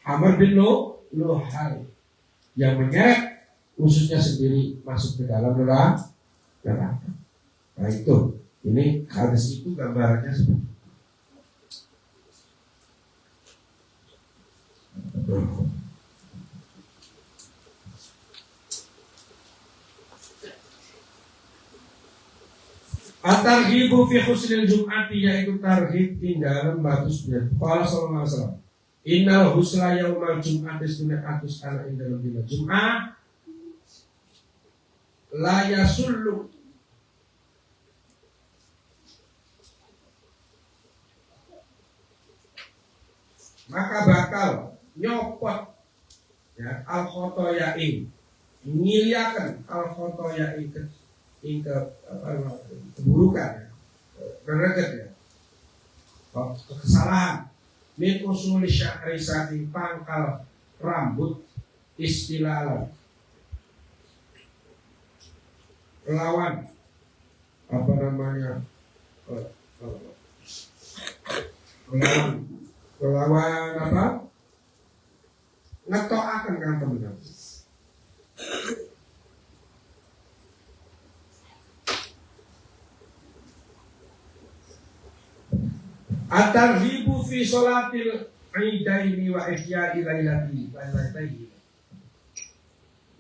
Amr bin Luhai yang menyeret khususnya sendiri masuk ke dalam neraka. Nah itu, ini hadis itu gambarannya seperti itu. At-targhibu fi husnil jum'ati, yaitu targhib ing dalem bagusnya. Qala sallallahu alaihi wasallam, innal husna yaumal jum'ati sunat atus ana ing dalem dina Jum'ah la yasullu maka bakal nyopot ya al khotoya ing ngiliakan al khotoya ing keburukan ya, derajat ya, kesalahan min usul syahri saking pangkal rambut istilalan lawan apa namanya lawan apa ngetoakan kan teman-teman. At-targhibu fi sholatil idaini wa ihya'i lailati lailataini.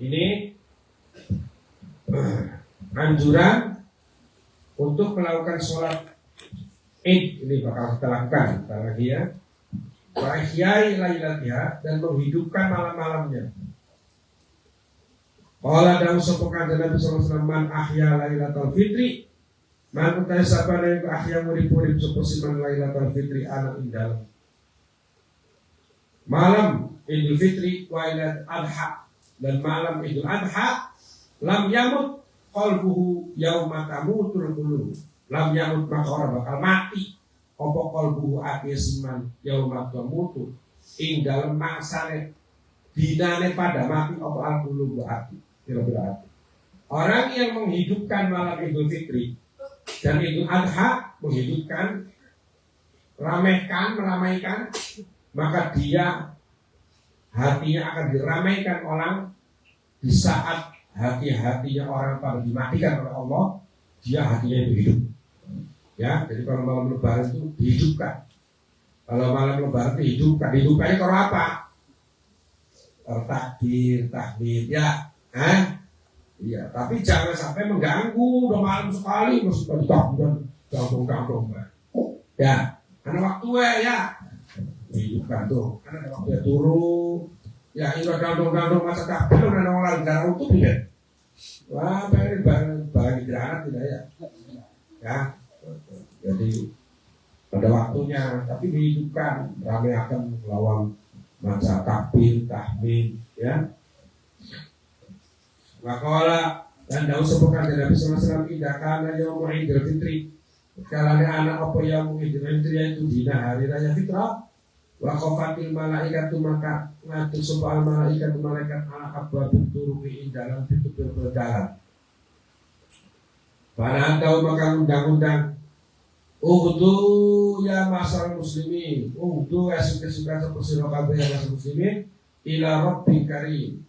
Ini anjuran untuk melakukan sholat Id, ini bakal kita lakukan lagi ya. Wa ihya'i lailatiha, dan menghidupkan malam-malamnya. Qala dawu sapa kanjeng Nabi sallallahu alaihi wasallam, man ahya lailatul fitri, man utai sapa nek ahya murid-murid sapa siman lailatul fitri ana ing dalem malam Idul Fitri wa Idul Adha, dan malam Idul Adha, lam yamut qalbuhu yauma tamutul qulub, lam yamut maka ora bakal mati apa qalbuhu ati siman yauma tamutu ing dalem mangsane dinane pada mati apa al-qulub ati. Kira-kira orang yang menghidupkan malam Idul Fitri dan Idul Adha, menghidupkan, meramaikan, maka dia hatinya akan diramaikan orang di saat hati-hatinya orang pada dimatikan oleh Allah, dia hatinya itu hidup. Ya, jadi kalau malam Lebaran itu dihidupkan. Kalau malam Lebaran itu dihidupkannya kalau apa? Takbir, tahmid, ya. Iya, tapi jangan sampai mengganggu. Udah malam sekali masih pada takbiran ganggu. Ya, karena waktu ya hidupkan tuh, karena ada waktu turu. Ya, itu ganggu masa takbir udah nongol negara utuh ya. Wah, pengen bagi granat tidak ya? Ya, jadi pada waktunya, tapi dihidupkan, ramai akan melawan masa takbir, tahmid, ya. Maka dan daun sepekan dari Nabi SAW tidak karena yaum Idul Fitri, kalane anak apa yaum Idul Fitri itu dina hari raya fitrah, wa qafatil malaikatu maka ngatur sapa malaikat ala abwab turuqi dalam pintu berjalan. Pada tahu maka undang-undang uhdu ya masal muslimin, uhdu ya suka-suka sapa sira kabeh ya masal muslimin ila rabbil karim.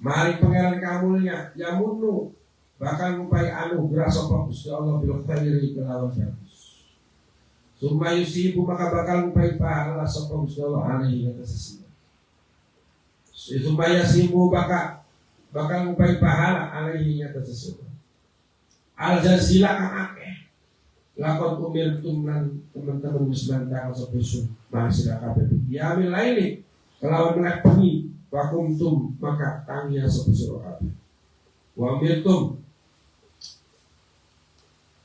Mari pangeran kamulnya ya munu bakal ngupai anugerah sapa Gusti Allah bil khairi kelawan bagus. Summa yusibu maka bakal ngupai pahala sapa Gusti Allah alaihi wasallam. Summa yusibu bakal ngupai pahala alaihi wasallam. Al jazila kang akeh. Lakon umirtum lan teman-teman muslimin kang sapa sun masih kabeh. Ya mil laili kelawan melek bengi. Wakumtum maka tangnya sebesar kabeh. Wa mirtum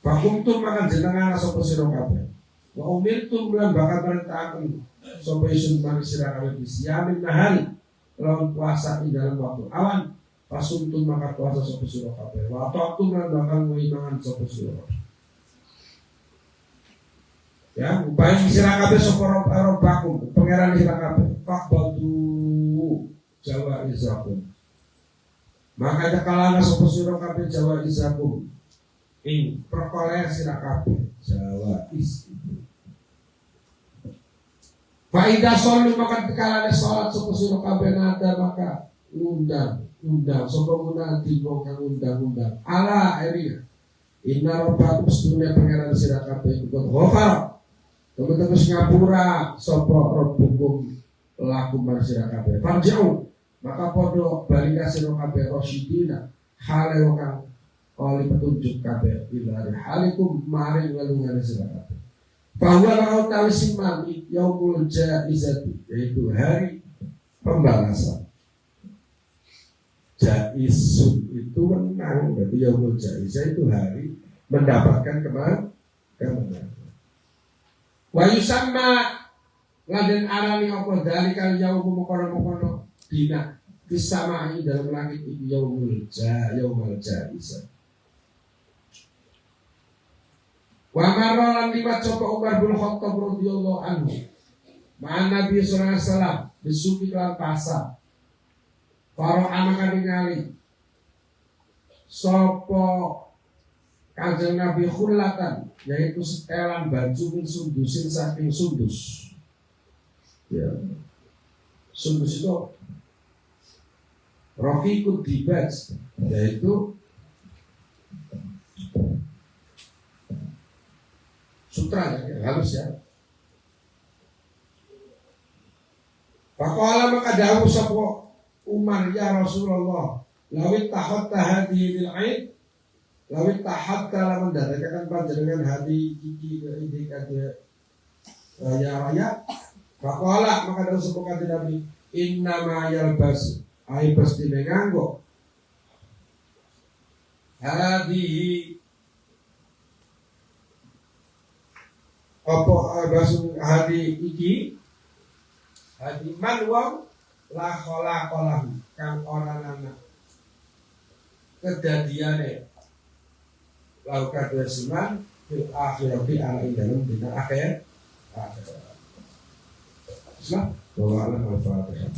Wakumtum maka jenengan sebesar kabeh. Wa umirtum lan bakal perintahkan sapa isun manusia kabeh siamin nahari lawan puasa ing dalam waktu awan. Pasumtum maka puasa sebesar kabeh. Wa taqtum lan bakal ngimangan sebesar kabeh. Ya, upaya sira kabeh sapa Rabbakum, pangeran sira kabeh. Faqbatu Jawa izakum. Maka takalana sapa sira kabeh Jawa izakum. Ing perkoler sira kabeh Jawa is. Faidah solu maka takalana salat sapa sira kabeh nada maka undang sapa munadi wong kang undang. Ala area. Inna rabbakum sedunia pangeran sira kabeh kok ghafar. Teman-teman ngapura sapa rabbukum lakum sira kabeh. Farji'u maka podo balika sira kabeh rasyidina hale kang oleh petunjuk kabeh ilari halikum maring ngelungane sira kabeh. Bahwa lau tawi siman yaumul jaizati, yaitu hari pembalasan. Jaizun itu menang, berarti yaumul jaizah itu hari mendapatkan kemenangan. Wa yusamma laden arani apa dalikal yaumu mukono dina bisamai dalam langit itu yaumul jaizah. Wa marran liwat sapa Umar bin Khattab radhiyallahu anhu ma'an Nabi sallallahu alaihi wasallam disuki lan pasar. Para anak ningali sapa Kanjeng Nabi khulatan, yaitu setelan baju min sundusin saking sundus. Ya. Sundus itu rafiqud dibaj, yaitu sutra ya, halus ya. Faqala maka dawuh sapa Umar, ya Rasulullah, lawit tahatta hadhil aid, lawit tahatta lamun dadakaken panjenengan hadi iki iki kate raya. Faqala maka dawuh sapa kanjeng Nabi, inna ma yalbas ai pasti nganggo hadi apa basu hadi iki hadi man wong la khalaqalahu kang ora ana kedadiane lau kadhe siman fil akhirati ala dalam dina akhir. Bismillah. Wa ala al-Fatihah.